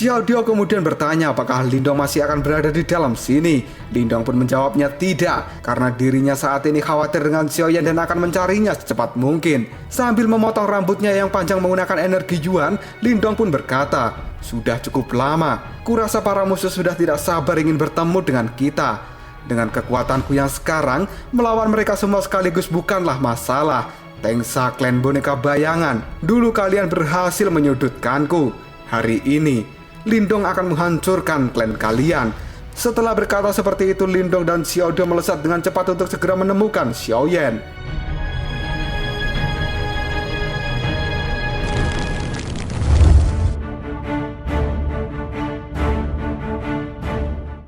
Xiaodio kemudian bertanya apakah Lindong masih akan berada di dalam sini. Lindong pun menjawabnya tidak, karena dirinya saat ini khawatir dengan Xiaoyan dan akan mencarinya secepat mungkin. Sambil memotong rambutnya yang panjang menggunakan energi Yuan, Lindong pun berkata, "Sudah cukup lama, kurasa para musuh sudah tidak sabar ingin bertemu dengan kita. Dengan kekuatanku yang sekarang, melawan mereka semua sekaligus bukanlah masalah. Tengsa klan boneka bayangan, dulu kalian berhasil menyudutkanku. Hari ini Lindong akan menghancurkan klan kalian." Setelah berkata seperti itu, Lindong dan Xiaodio melesat dengan cepat untuk segera menemukan Xiaoyan.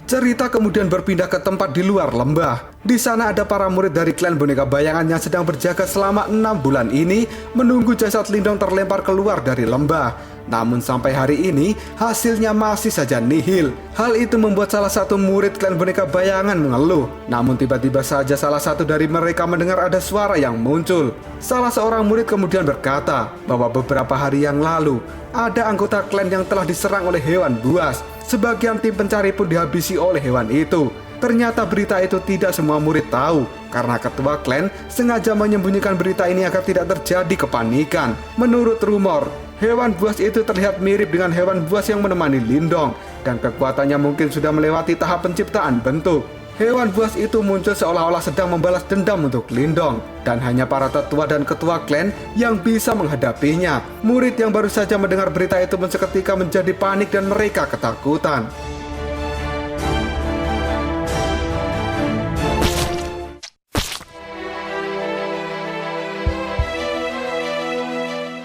Cerita kemudian berpindah ke tempat di luar lembah. Di sana ada para murid dari klan boneka bayangan yang sedang berjaga selama 6 bulan ini menunggu jasad Lindong terlempar keluar dari lembah. Namun sampai hari ini hasilnya masih saja nihil. Hal itu membuat salah satu murid klan boneka bayangan mengeluh. Namun tiba-tiba saja salah satu dari mereka mendengar ada suara yang muncul. Salah seorang murid kemudian berkata bahwa beberapa hari yang lalu ada anggota klan yang telah diserang oleh hewan buas. Sebagian tim pencari pun dihabisi oleh hewan itu. Ternyata berita itu tidak semua murid tahu, karena ketua klan sengaja menyembunyikan berita ini agar tidak terjadi kepanikan. Menurut rumor, hewan buas itu terlihat mirip dengan hewan buas yang menemani Lindong, dan kekuatannya mungkin sudah melewati tahap penciptaan bentuk. Hewan buas itu muncul seolah-olah sedang membalas dendam untuk Lindong, dan hanya para tetua dan ketua klan yang bisa menghadapinya. Murid yang baru saja mendengar berita itu pun seketika menjadi panik dan mereka ketakutan.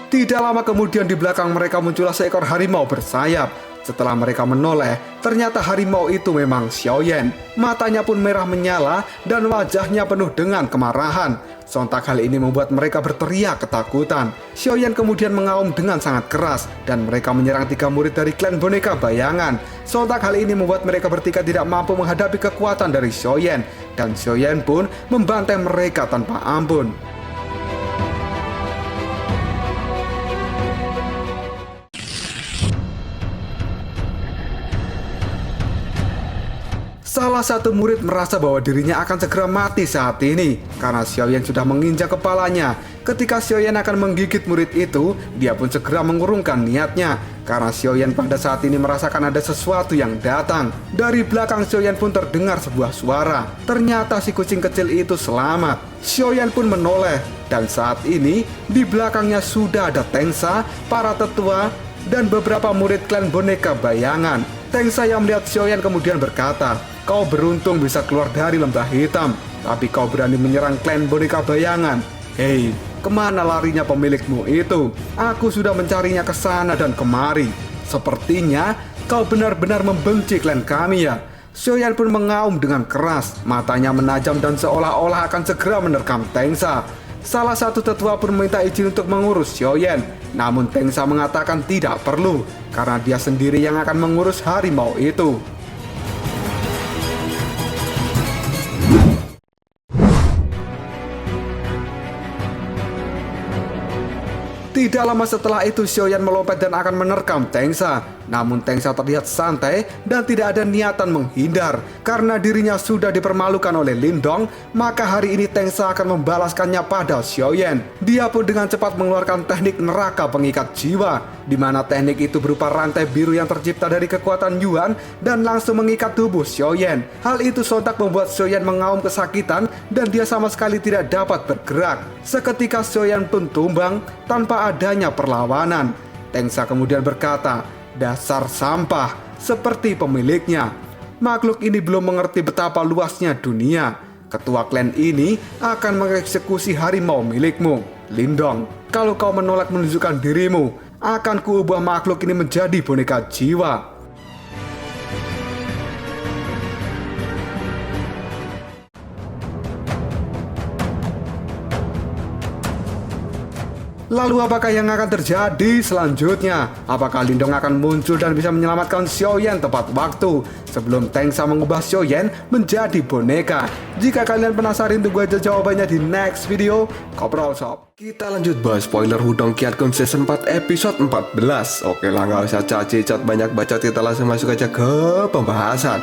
Tidak lama kemudian di belakang mereka muncullah seekor harimau bersayap. Setelah mereka menoleh, ternyata harimau itu memang Xiaoyan. Matanya pun merah menyala dan wajahnya penuh dengan kemarahan. Sontak hal ini membuat mereka berteriak ketakutan. Xiaoyan kemudian mengaum dengan sangat keras dan mereka menyerang 3 murid dari klan boneka bayangan. Sontak hal ini membuat mereka bertiga tidak mampu menghadapi kekuatan dari Xiaoyan, dan Xiaoyan pun membantai mereka tanpa ampun. Salah satu murid merasa bahwa dirinya akan segera mati saat ini karena Xiaoyan sudah menginjak kepalanya. Ketika Xiaoyan akan menggigit murid itu, dia pun segera mengurungkan niatnya karena Xiaoyan pada saat ini merasakan ada sesuatu yang datang. Dari belakang Xiaoyan pun terdengar sebuah suara. Ternyata si kucing kecil itu selamat. Xiaoyan pun menoleh dan saat ini di belakangnya sudah ada Tengsa, para tetua, dan beberapa murid klan boneka bayangan. Tengsa yang melihat Xiaoyan kemudian berkata, "Kau beruntung bisa keluar dari lembah hitam, tapi kau berani menyerang klan boneka bayangan. Hei, kemana larinya pemilikmu itu? Aku sudah mencarinya ke sana dan kemari. Sepertinya kau benar-benar membenci klan kami ya." Xiaoyan pun mengaum dengan keras, matanya menajam dan seolah-olah akan segera menerkam Tengsa. Salah satu tetua pun meminta izin untuk mengurus Xiaoyan, namun Tengsa mengatakan tidak perlu, karena dia sendiri yang akan mengurus harimau itu. Tidak lama setelah itu Xiaoyan melompat dan akan menerkam Tengsa. Namun Tengsa terlihat santai dan tidak ada niatan menghindar. Karena dirinya sudah dipermalukan oleh Lindong, maka hari ini Tengsa akan membalaskannya pada Xiaoyan. Dia pun dengan cepat mengeluarkan teknik neraka pengikat jiwa, di mana teknik itu berupa rantai biru yang tercipta dari kekuatan Yuan dan langsung mengikat tubuh Xiaoyan. Hal itu sontak membuat Xiaoyan mengaum kesakitan dan dia sama sekali tidak dapat bergerak. Seketika Xiaoyan pun tumbang tanpa adanya perlawanan. Tengsa kemudian berkata, "Dasar sampah," seperti pemiliknya. Makhluk ini belum mengerti betapa luasnya dunia. Ketua klan ini akan mengeksekusi harimau milikmu, Lindong. Kalau kau menolak menunjukkan dirimu, akan kuubah makhluk ini menjadi boneka jiwa. Lalu apakah yang akan terjadi selanjutnya? Apakah Lindong akan muncul dan bisa menyelamatkan Xiaoyan tepat waktu sebelum Tengsa mengubah Xiaoyan menjadi boneka? Jika kalian penasaran, tunggu aja jawabannya di next video. Koprol Shop. Kita lanjut bahas spoiler Wudong Qiangun Season 4 episode 14. Oke lah, nggak usah caci-cat banyak bacot, kita langsung masuk aja ke pembahasan.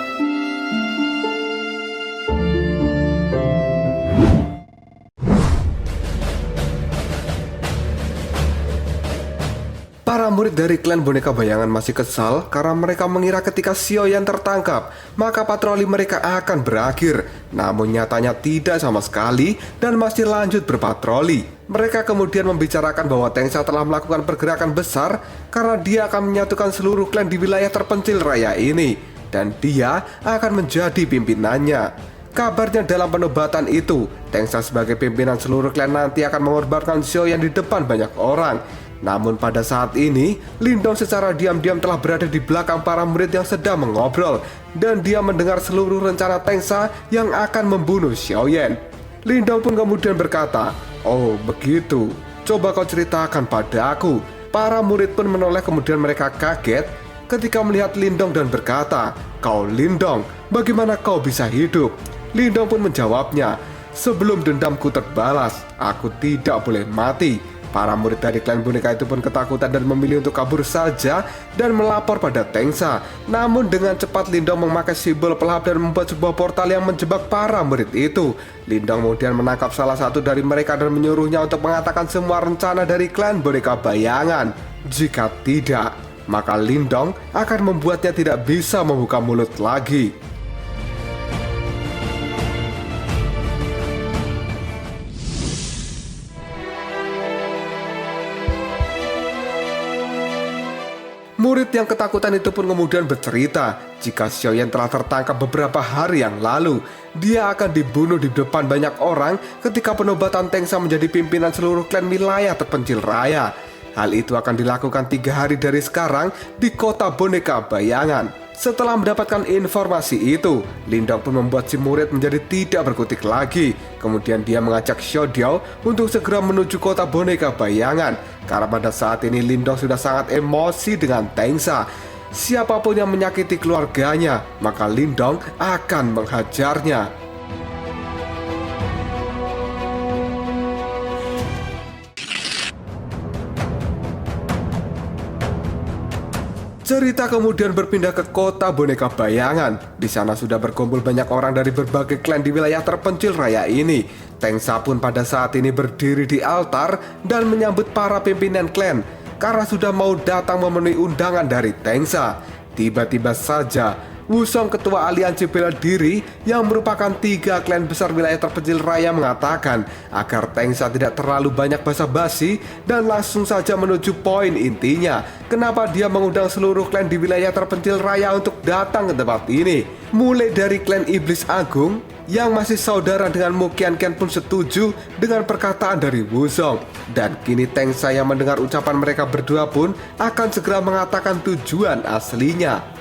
Para murid dari klan boneka bayangan masih kesal karena mereka mengira ketika Xiaoyan tertangkap, maka patroli mereka akan berakhir. Namun nyatanya tidak sama sekali dan masih lanjut berpatroli. Mereka kemudian membicarakan bahwa Tengsa telah melakukan pergerakan besar karena dia akan menyatukan seluruh klan di wilayah terpencil raya ini. Dan dia akan menjadi pimpinannya. Kabarnya dalam penobatan itu, Tengsa sebagai pimpinan seluruh klan nanti akan mengorbankan Xiaoyan di depan banyak orang. Namun pada saat ini, Lindong secara diam-diam telah berada di belakang para murid yang sedang mengobrol, dan dia mendengar seluruh rencana Tengsa yang akan membunuh Xiaoyan. Lindong pun kemudian berkata, "Oh begitu, coba kau ceritakan pada aku." Para murid pun menoleh, kemudian mereka kaget ketika melihat Lindong dan berkata, "Kau Lindong, bagaimana kau bisa hidup?" Lindong pun menjawabnya, "Sebelum dendamku terbalas, aku tidak boleh mati." Para murid dari klan boneka itu pun ketakutan dan memilih untuk kabur saja dan melapor pada Tengsa. Namun dengan cepat Lindong memakai simbol pelahap dan membuat sebuah portal yang menjebak para murid itu. Lindong kemudian menangkap salah satu dari mereka dan menyuruhnya untuk mengatakan semua rencana dari klan boneka bayangan. Jika tidak, maka Lindong akan membuatnya tidak bisa membuka mulut lagi. Murid yang ketakutan itu pun kemudian bercerita jika Xiaoyan telah tertangkap beberapa hari yang lalu. Dia akan dibunuh di depan banyak orang ketika penobatan Tengsa menjadi pimpinan seluruh klan wilayah terpencil raya. Hal itu akan dilakukan 3 hari dari sekarang di kota boneka bayangan. Setelah mendapatkan informasi itu, Lindong pun membuat si murid menjadi tidak berkutik lagi. Kemudian dia mengajak Xiaodiao untuk segera menuju kota boneka bayangan. Karena pada saat ini Lindong sudah sangat emosi dengan Tengsa. Siapapun yang menyakiti keluarganya, maka Lindong akan menghajarnya. Cerita kemudian berpindah ke kota boneka bayangan. Di sana sudah berkumpul banyak orang dari berbagai klan di wilayah terpencil raya ini. Tengsa pun pada saat ini berdiri di altar dan menyambut para pimpinan klan karena sudah mau datang memenuhi undangan dari Tengsa. Tiba-tiba saja Wusong, ketua aliansi bela diri yang merupakan 3 klan besar wilayah terpencil raya, mengatakan agar Tengsa tidak terlalu banyak basa-basi dan langsung saja menuju poin intinya. Kenapa dia mengundang seluruh klan di wilayah terpencil raya untuk datang ke tempat ini? Mulai dari klan Iblis Agung yang masih saudara dengan Mu Qianqian pun setuju dengan perkataan dari Wusong. Dan kini Tengsa yang mendengar ucapan mereka berdua pun akan segera mengatakan tujuan aslinya.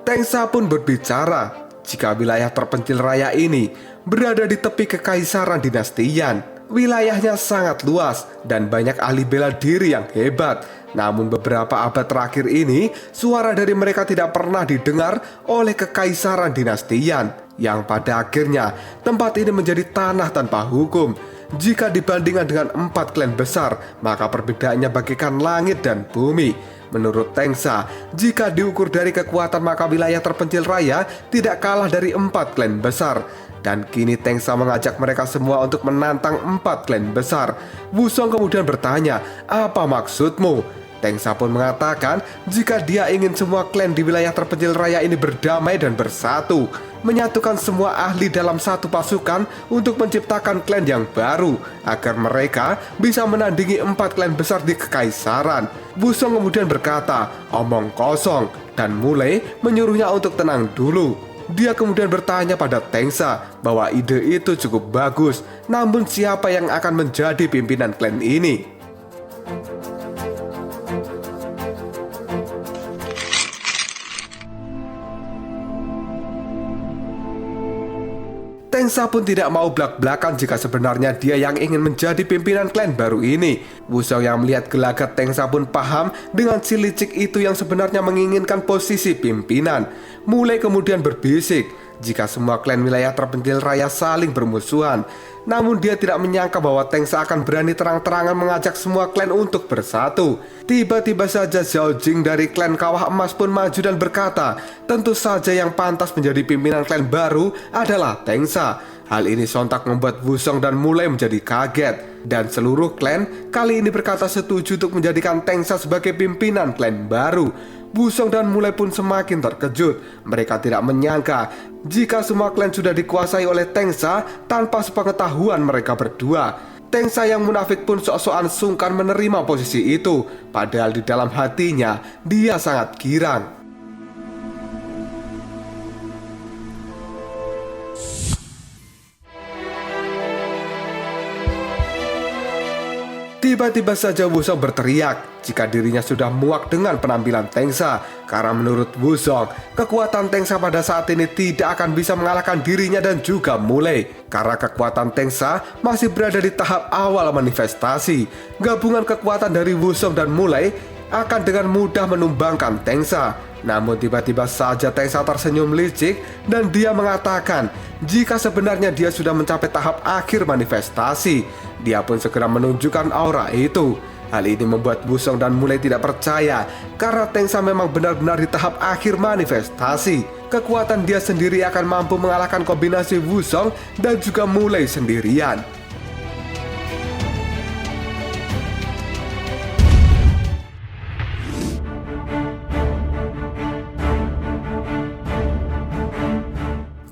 Tengsa pun berbicara jika wilayah terpencil raya ini berada di tepi kekaisaran dinasti Yan. Wilayahnya sangat luas dan banyak ahli bela diri yang hebat. Namun beberapa abad terakhir ini, suara dari mereka tidak pernah didengar oleh kekaisaran dinasti Yan, yang pada akhirnya tempat ini menjadi tanah tanpa hukum. Jika dibandingkan dengan 4 klan besar, maka perbedaannya bagaikan langit dan bumi. Menurut Tengsa, jika diukur dari kekuatan, maka wilayah terpencil raya tidak kalah dari 4 klan besar. Dan kini Tengsa mengajak mereka semua untuk menantang 4 klan besar. Wusong kemudian bertanya, "Apa maksudmu?" Tengsa pun mengatakan jika dia ingin semua klan di wilayah terpencil raya ini berdamai dan bersatu, menyatukan semua ahli dalam satu pasukan untuk menciptakan klan yang baru, agar mereka bisa menandingi 4 klan besar di kekaisaran. Wusong kemudian berkata, "Omong kosong," dan mulai menyuruhnya untuk tenang dulu. Dia kemudian bertanya pada Tengsa bahwa ide itu cukup bagus, namun siapa yang akan menjadi pimpinan klan ini? Tengsa pun tidak mau blak-blakan jika sebenarnya dia yang ingin menjadi pimpinan klan baru ini. Wusong yang melihat gelagat Tengsa pun paham dengan si licik itu yang sebenarnya menginginkan posisi pimpinan. Mulai kemudian berbisik jika semua klan wilayah terpencil raya saling bermusuhan. Namun dia tidak menyangka bahwa Tengsa akan berani terang-terangan mengajak semua klan untuk bersatu. Tiba-tiba saja Zhao Jing dari klan Kawah Emas pun maju dan berkata, tentu saja yang pantas menjadi pimpinan klan baru adalah Tengsa. Hal ini sontak membuat Wusong dan mulai menjadi kaget. Dan seluruh klan kali ini berkata setuju untuk menjadikan Tengsa sebagai pimpinan klan baru. Wusong dan mulai pun semakin terkejut. Mereka tidak menyangka jika semua klan sudah dikuasai oleh Tengsa tanpa sepengetahuan mereka berdua. Tengsa yang munafik pun sok-sokan sungkan menerima posisi itu, padahal di dalam hatinya dia sangat girang. Tiba-tiba saja Wusong berteriak jika dirinya sudah muak dengan penampilan Tengsa. Karena menurut Wusong, kekuatan Tengsa pada saat ini tidak akan bisa mengalahkan dirinya dan juga Mulai. Karena kekuatan Tengsa masih berada di tahap awal manifestasi. Gabungan kekuatan dari Wusong dan Mulai akan dengan mudah menumbangkan Tengsa. Namun tiba-tiba saja Tengsa tersenyum licik dan dia mengatakan jika sebenarnya dia sudah mencapai tahap akhir manifestasi. Dia pun segera menunjukkan aura itu. Hal ini membuat Wusong dan Mulai tidak percaya karena Tengsa memang benar-benar di tahap akhir manifestasi. Kekuatan dia sendiri akan mampu mengalahkan kombinasi Wusong dan juga Mulai sendirian.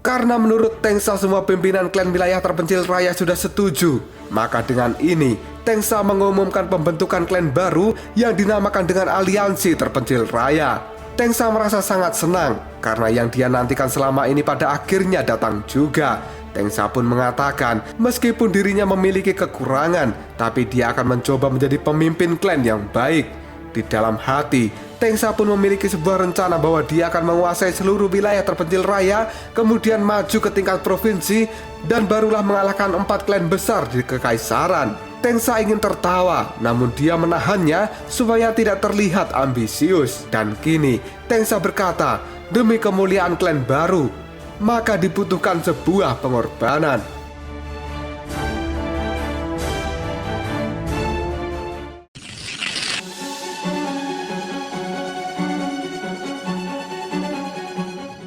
Karena menurut Tengsa semua pimpinan klan wilayah terpencil raya sudah setuju, maka dengan ini Tengsa mengumumkan pembentukan klan baru yang dinamakan dengan Aliansi Terpencil Raya. Tengsa merasa sangat senang karena yang dia nantikan selama ini pada akhirnya datang juga. Tengsa pun mengatakan meskipun dirinya memiliki kekurangan, tapi dia akan mencoba menjadi pemimpin klan yang baik. Di dalam hati, Tengsa pun memiliki sebuah rencana bahwa dia akan menguasai seluruh wilayah terpencil raya, kemudian maju ke tingkat provinsi, dan barulah mengalahkan 4 klan besar di kekaisaran. Tengsa ingin tertawa, namun dia menahannya supaya tidak terlihat ambisius. Dan kini, Tengsa berkata, demi kemuliaan klan baru, maka dibutuhkan sebuah pengorbanan.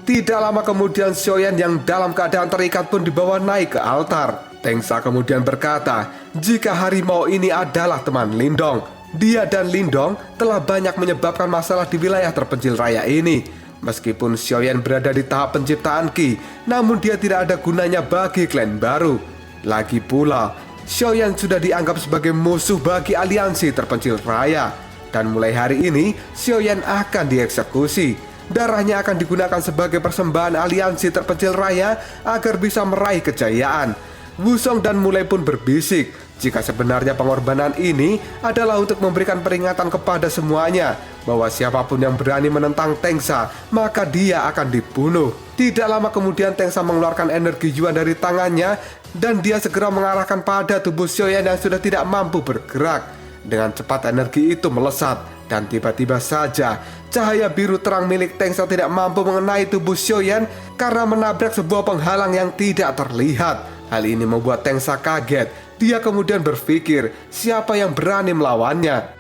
Tidak lama kemudian Xiaoyan yang dalam keadaan terikat pun dibawa naik ke altar. Tengsa kemudian berkata, jika harimau ini adalah teman Lindong, dia dan Lindong telah banyak menyebabkan masalah di wilayah terpencil raya ini. Meskipun Xiaoyan berada di tahap penciptaan Qi, namun dia tidak ada gunanya bagi klan baru. Lagi pula, Xiaoyan sudah dianggap sebagai musuh bagi aliansi terpencil raya. Dan mulai hari ini, Xiaoyan akan dieksekusi. Darahnya akan digunakan sebagai persembahan aliansi terpencil raya agar bisa meraih kejayaan. Wusong dan Mulai pun berbisik jika sebenarnya pengorbanan ini adalah untuk memberikan peringatan kepada semuanya bahwa siapapun yang berani menentang Tengsa, maka dia akan dibunuh. Tidak lama kemudian Tengsa mengeluarkan energi Yuan dari tangannya dan dia segera mengarahkan pada tubuh Xiaoyan yang sudah tidak mampu bergerak. Dengan cepat energi itu melesat dan tiba-tiba saja cahaya biru terang milik Tengsa tidak mampu mengenai tubuh Xiaoyan karena menabrak sebuah penghalang yang tidak terlihat. Hal ini membuat Tengsa kaget. Dia kemudian berpikir, siapa yang berani melawannya?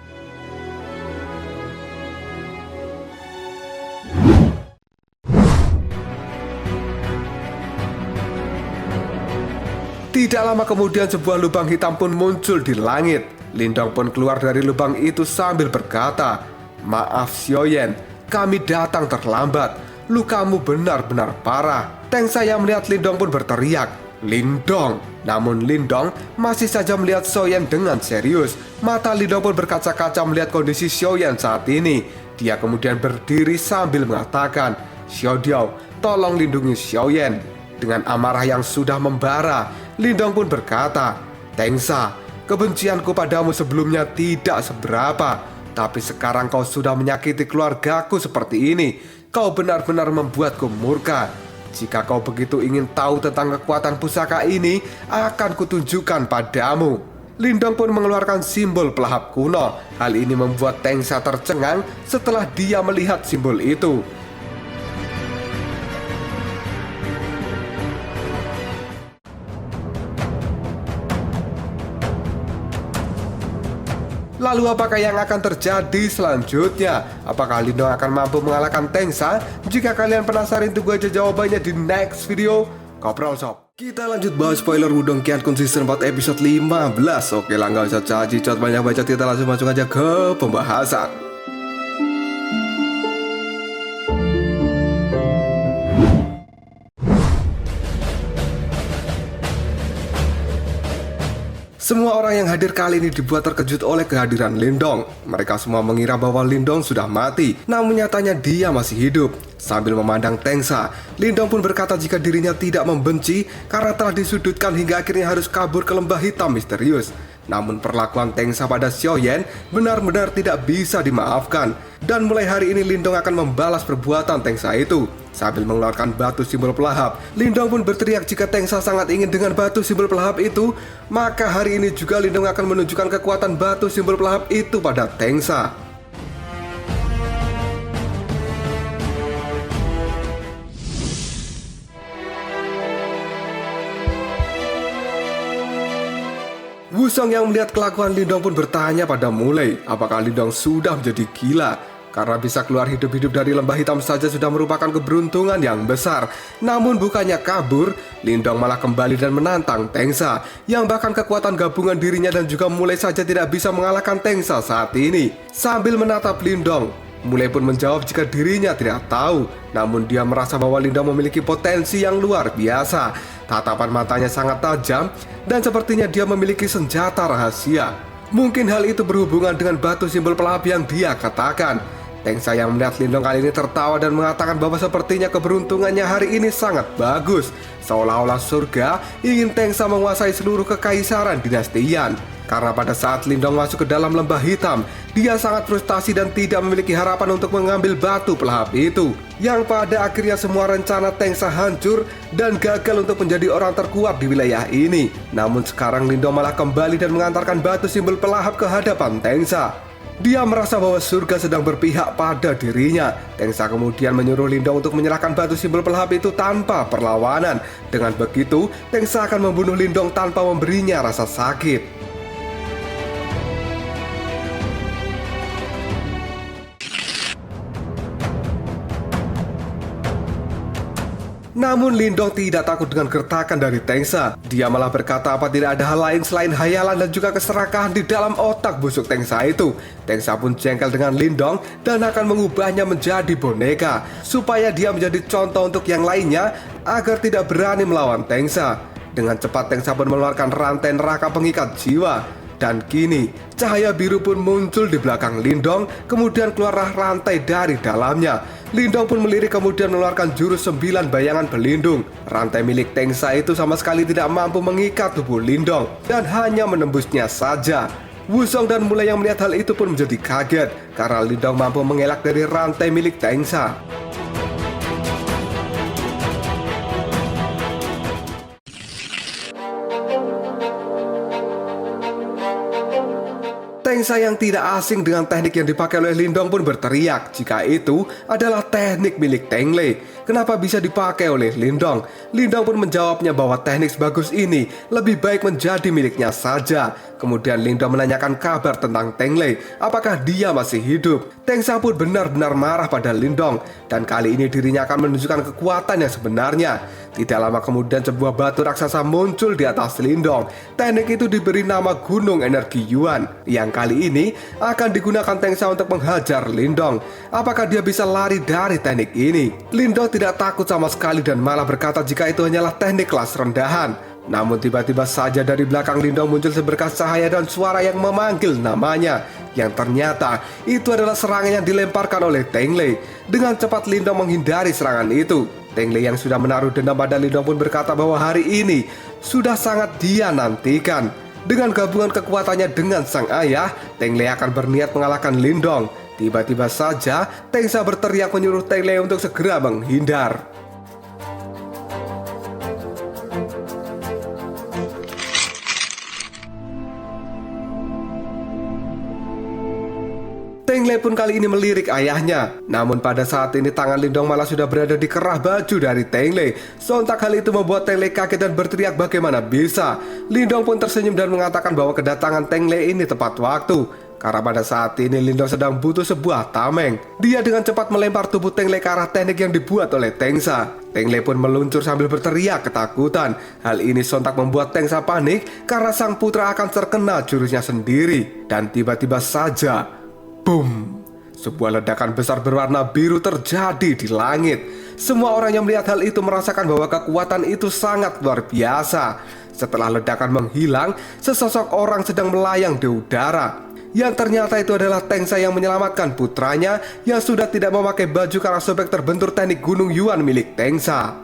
Tidak lama kemudian sebuah lubang hitam pun muncul di langit. Lindong pun keluar dari lubang itu sambil berkata, "Maaf Xiaoyan, kami datang terlambat. Lukamu benar-benar parah." Tengsa yang melihat Lindong pun berteriak, "Lindong!" Namun Lindong masih saja melihat Xiaoyan dengan serius. Mata Lindong pun berkaca-kaca melihat kondisi Xiaoyan saat ini. Dia kemudian berdiri sambil mengatakan, "Xiaodiao, tolong lindungi Xiaoyan." Dengan amarah yang sudah membara, Lindong pun berkata, "Tengsa, kebencianku padamu sebelumnya tidak seberapa, tapi sekarang kau sudah menyakiti keluargaku seperti ini. Kau benar-benar membuatku murka. Jika kau begitu ingin tahu tentang kekuatan pusaka ini, akan kutunjukkan padamu." Lindong pun mengeluarkan simbol pelahap kuno. Hal ini membuat Tengsa tercengang setelah dia melihat simbol itu. Lalu apakah yang akan terjadi selanjutnya? Apakah Lindong akan mampu mengalahkan Tengsa? Jika kalian penasaran, tunggu aja jawabannya di next video. Koprol Sob. Kita lanjut bahas spoiler Wudong Qiankun Season 4 episode 15. Oke lah, nggak usah caci-cot banyak baca, kita langsung masuk aja ke pembahasan. Semua orang yang hadir kali ini dibuat terkejut oleh kehadiran Lindong. Mereka semua mengira bahwa Lindong sudah mati, namun nyatanya dia masih hidup. Sambil memandang Tengsa, Lindong pun berkata jika dirinya tidak membenci karena telah disudutkan hingga akhirnya harus kabur ke lembah hitam misterius. Namun perlakuan Tengsa pada Xiaoyan benar-benar tidak bisa dimaafkan. Dan mulai hari ini Lindong akan membalas perbuatan Tengsa itu. Sambil mengeluarkan batu simbol pelahap, Lindong pun berteriak jika Tengsa sangat ingin dengan batu simbol pelahap itu, maka hari ini juga Lindong akan menunjukkan kekuatan batu simbol pelahap itu pada Tengsa. Wusong yang melihat kelakuan Lindong pun bertanya pada Mulai, apakah Lindong sudah menjadi gila? Karena bisa keluar hidup-hidup dari lembah hitam saja sudah merupakan keberuntungan yang besar. Namun bukannya kabur, Lindong malah kembali dan menantang Tengsa, yang bahkan kekuatan gabungan dirinya dan juga Mulai saja tidak bisa mengalahkan Tengsa saat ini. Sambil menatap Lindong, Mulai pun menjawab jika dirinya tidak tahu. Namun dia merasa bahwa Lindong memiliki potensi yang luar biasa. Tatapan matanya sangat tajam dan sepertinya dia memiliki senjata rahasia. Mungkin hal itu berhubungan dengan batu simbol pelahap yang dia katakan. Tengsa yang melihat Lindong kali ini tertawa dan mengatakan bahwa sepertinya keberuntungannya hari ini sangat bagus. Seolah-olah surga ingin Tengsa menguasai seluruh kekaisaran dinasti Yan. Karena pada saat Lindong masuk ke dalam lembah hitam, dia sangat frustasi dan tidak memiliki harapan untuk mengambil batu pelahap itu. Yang pada akhirnya semua rencana Tengsa hancur dan gagal untuk menjadi orang terkuat di wilayah ini. Namun sekarang Lindong malah kembali dan mengantarkan batu simbol pelahap ke hadapan Tengsa. Dia merasa bahwa surga sedang berpihak pada dirinya. Tengsa kemudian menyuruh Lindong untuk menyerahkan batu simbol pelahap itu tanpa perlawanan. Dengan begitu, Tengsa akan membunuh Lindong tanpa memberinya rasa sakit. Namun Lindong tidak takut dengan gertakan dari Tengsa. Dia malah berkata apa tidak ada hal lain selain hayalan dan juga keserakahan di dalam otak busuk Tengsa itu. Tengsa pun jengkel dengan Lindong dan akan mengubahnya menjadi boneka, supaya dia menjadi contoh untuk yang lainnya agar tidak berani melawan Tengsa. Dengan cepat Tengsa pun mengeluarkan rantai neraka pengikat jiwa. Dan kini cahaya biru pun muncul di belakang Lindong, kemudian keluarlah rantai dari dalamnya. Lindong pun melirik kemudian mengeluarkan jurus 9 bayangan pelindung. Rantai milik Tengsa itu sama sekali tidak mampu mengikat tubuh Lindong dan hanya menembusnya saja. Wusong dan Mulai yang melihat hal itu pun menjadi kaget karena Lindong mampu mengelak dari rantai milik Tengsa. Tengsa yang tidak asing dengan teknik yang dipakai oleh Lindong pun berteriak jika itu adalah teknik milik Teng Lei. Kenapa bisa dipakai oleh Lindong? Lindong pun menjawabnya bahwa teknik sebagus ini lebih baik menjadi miliknya saja. Kemudian Lindong menanyakan kabar tentang Teng Lei, apakah dia masih hidup. Tengsa pun benar-benar marah pada Lindong dan kali ini dirinya akan menunjukkan kekuatan yang sebenarnya. Tidak lama kemudian sebuah batu raksasa muncul di atas Lindong. Teknik itu diberi nama Gunung Energi Yuan yang kali ini akan digunakan Tengsa untuk menghajar Lindong. Apakah dia bisa lari dari teknik ini? Lindong tidak takut sama sekali dan malah berkata jika itu hanyalah teknik kelas rendahan. Namun tiba-tiba saja dari belakang Lindong muncul seberkas cahaya dan suara yang memanggil namanya. Yang ternyata itu adalah serangan yang dilemparkan oleh Teng Lei. Dengan cepat Lindong menghindari serangan itu. Teng Lei yang sudah menaruh dendam pada Lindong pun berkata bahwa hari ini sudah sangat dia nantikan. Dengan gabungan kekuatannya dengan sang ayah, Teng Lei akan berniat mengalahkan Lindong. Tiba-tiba saja Tengsa berteriak menyuruh Teng Lei untuk segera menghindar. Teng Lei pun kali ini melirik ayahnya. Namun pada saat ini tangan Lindong malah sudah berada di kerah baju dari Teng Lei. Sontak hal itu membuat Teng Lei kaget dan berteriak bagaimana bisa. Lindong pun tersenyum dan mengatakan bahwa kedatangan Teng Lei ini tepat waktu. Karena pada saat ini Lindong sedang butuh sebuah tameng. Dia dengan cepat melempar tubuh Teng Lei ke arah teknik yang dibuat oleh Tengsa. Teng Lei pun meluncur sambil berteriak ketakutan. Hal ini sontak membuat Tengsa panik karena sang putra akan terkena jurusnya sendiri. Dan tiba-tiba saja, boom! Sebuah ledakan besar berwarna biru terjadi di langit. Semua orang yang melihat hal itu merasakan bahwa kekuatan itu sangat luar biasa. Setelah ledakan menghilang, sesosok orang sedang melayang di udara. Yang ternyata itu adalah Tengsa yang menyelamatkan putranya yang sudah tidak memakai baju karena sobek terbentur teknik Gunung Yuan milik Tengsa.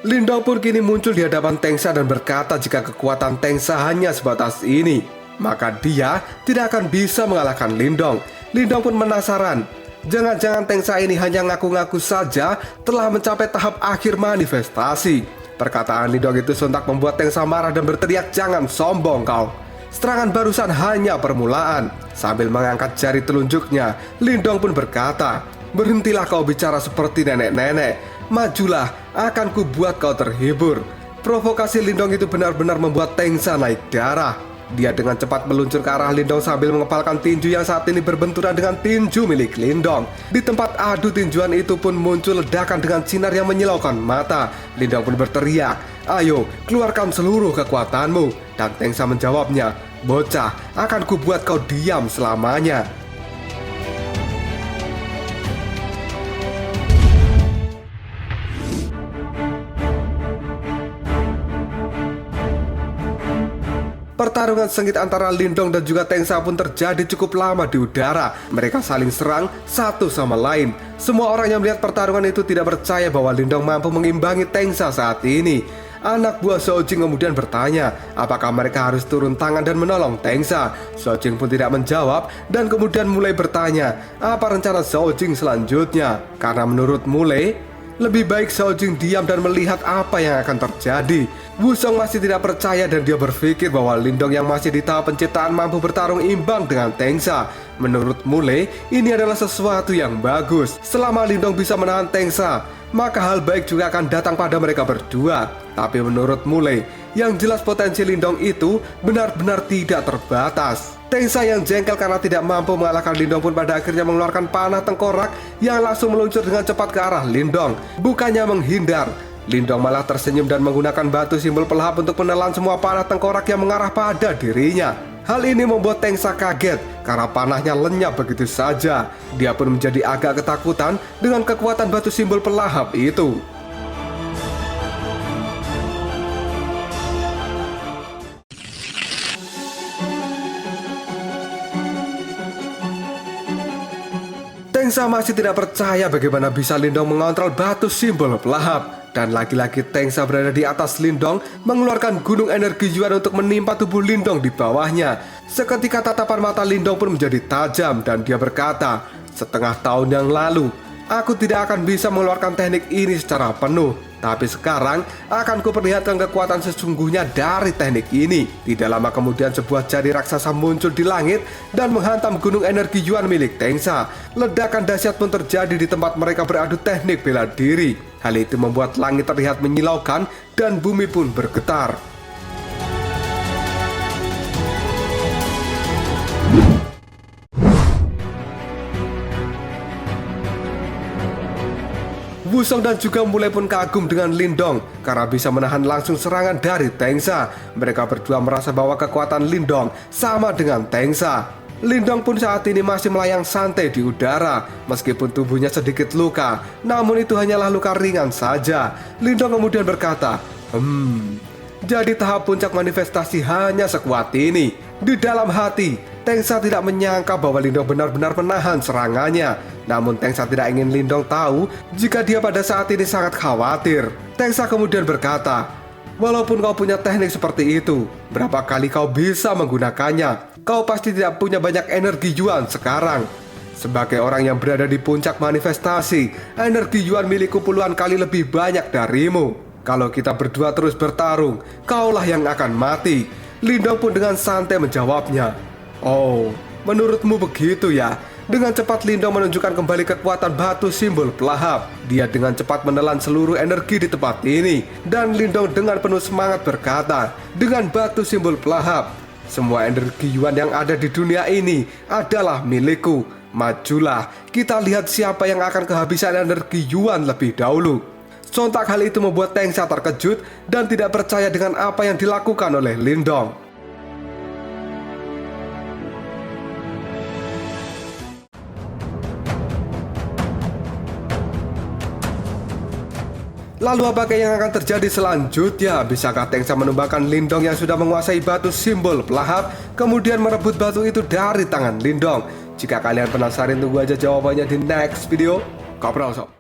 Lindong pun kini muncul di hadapan Tengsa dan berkata jika kekuatan Tengsa hanya sebatas ini, maka dia tidak akan bisa mengalahkan Lindong. Lindong pun penasaran. Jangan-jangan Tengsa ini hanya ngaku-ngaku saja telah mencapai tahap akhir manifestasi. Perkataan Lindong itu sontak membuat Tengsa marah dan berteriak, "Jangan sombong kau. Serangan barusan hanya permulaan." Sambil mengangkat jari telunjuknya, Lindong pun berkata, "Berhentilah kau bicara seperti nenek-nenek. Majulah, akan kubuat kau terhibur." Provokasi Lindong itu benar-benar membuat Tengsa naik darah. Dia dengan cepat meluncur ke arah Lindong sambil mengepalkan tinju yang saat ini berbenturan dengan tinju milik Lindong. Di tempat adu tinjuan itu pun muncul ledakan dengan sinar yang menyilaukan mata. Lindong pun berteriak, "Ayo, keluarkan seluruh kekuatanmu." Dan Tengsa menjawabnya, "Bocah, akan kubuat kau diam selamanya." Pertarungan sengit antara Lindong dan juga Tengsa pun terjadi cukup lama di udara. Mereka saling serang satu sama lain. Semua orang yang melihat pertarungan itu tidak percaya bahwa Lindong mampu mengimbangi Tengsa saat ini. Anak buah Shao Jing kemudian bertanya apakah mereka harus turun tangan dan menolong Tengsa. Shao Jing pun tidak menjawab dan kemudian mulai bertanya apa rencana Shao Jing selanjutnya. Karena menurut Mulai, lebih baik Shao Jing diam dan melihat apa yang akan terjadi. Wusong masih tidak percaya dan dia berpikir bahwa Lindong yang masih di tahap penciptaan mampu bertarung imbang dengan Tengsa. Menurut Mulai, ini adalah sesuatu yang bagus. Selama Lindong bisa menahan Tengsa, maka hal baik juga akan datang pada mereka berdua. Tapi menurut Mulai, yang jelas potensi Lindong itu benar-benar tidak terbatas. Tengsa yang jengkel karena tidak mampu mengalahkan Lindong pun pada akhirnya mengeluarkan panah tengkorak yang langsung meluncur dengan cepat ke arah Lindong. Bukannya menghindar, Lindong malah tersenyum dan menggunakan batu simbol pelahap untuk menelan semua panah tengkorak yang mengarah pada dirinya. Hal ini membuat Tengsa kaget karena panahnya lenyap begitu saja. Dia pun menjadi agak ketakutan dengan kekuatan batu simbol pelahap itu. Tengsa masih tidak percaya bagaimana bisa Lindong mengontrol batu simbol pelahap. Dan lagi-lagi Tengsa berada di atas Lindong, mengeluarkan gunung energi Yuan untuk menimpa tubuh Lindong di bawahnya. Seketika tatapan mata Lindong pun menjadi tajam dan dia berkata, "Setengah tahun yang lalu, aku tidak akan bisa mengeluarkan teknik ini secara penuh. Tapi sekarang akan kuperlihatkan kekuatan sesungguhnya dari teknik ini." Tidak lama kemudian sebuah jari raksasa muncul di langit dan menghantam gunung energi Yuan milik Tengsa. Ledakan dahsyat pun terjadi di tempat mereka beradu teknik bela diri. Hal itu membuat langit terlihat menyilaukan dan bumi pun bergetar. Wusong dan juga Mulai pun kagum dengan Lindong karena bisa menahan langsung serangan dari Tengsa. Mereka berdua merasa bahwa kekuatan Lindong sama dengan Tengsa. Lindong pun saat ini masih melayang santai di udara. Meskipun tubuhnya sedikit luka, namun itu hanyalah luka ringan saja. Lindong kemudian berkata, jadi tahap puncak manifestasi hanya sekuat ini. Di dalam hati, Tengsa tidak menyangka bahwa Lindong benar-benar menahan serangannya. Namun Tengsa tidak ingin Lindong tahu jika dia pada saat ini sangat khawatir. Tengsa kemudian berkata, "Walaupun kau punya teknik seperti itu, berapa kali kau bisa menggunakannya? Kau pasti tidak punya banyak energi Yuan sekarang. Sebagai orang yang berada di puncak manifestasi, energi Yuan milikku puluhan kali lebih banyak darimu. Kalau kita berdua terus bertarung, kaulah yang akan mati." Lindong pun dengan santai menjawabnya, "Oh, menurutmu begitu ya?" Dengan cepat Lindong menunjukkan kembali kekuatan batu simbol pelahap. Dia dengan cepat menelan seluruh energi di tempat ini. Dan Lindong dengan penuh semangat berkata, "Dengan batu simbol pelahap, semua energi Yuan yang ada di dunia ini adalah milikku. Majulah, kita lihat siapa yang akan kehabisan energi Yuan lebih dahulu." Sontak hal itu membuat Tengsa terkejut dan tidak percaya dengan apa yang dilakukan oleh Lindong. Lalu apakah yang akan terjadi selanjutnya? Bisakah Tengsa menumbangkan Lindong yang sudah menguasai batu simbol pelahap, kemudian merebut batu itu dari tangan Lindong? Jika kalian penasaran, tunggu aja jawabannya di next video. Kopral Sob.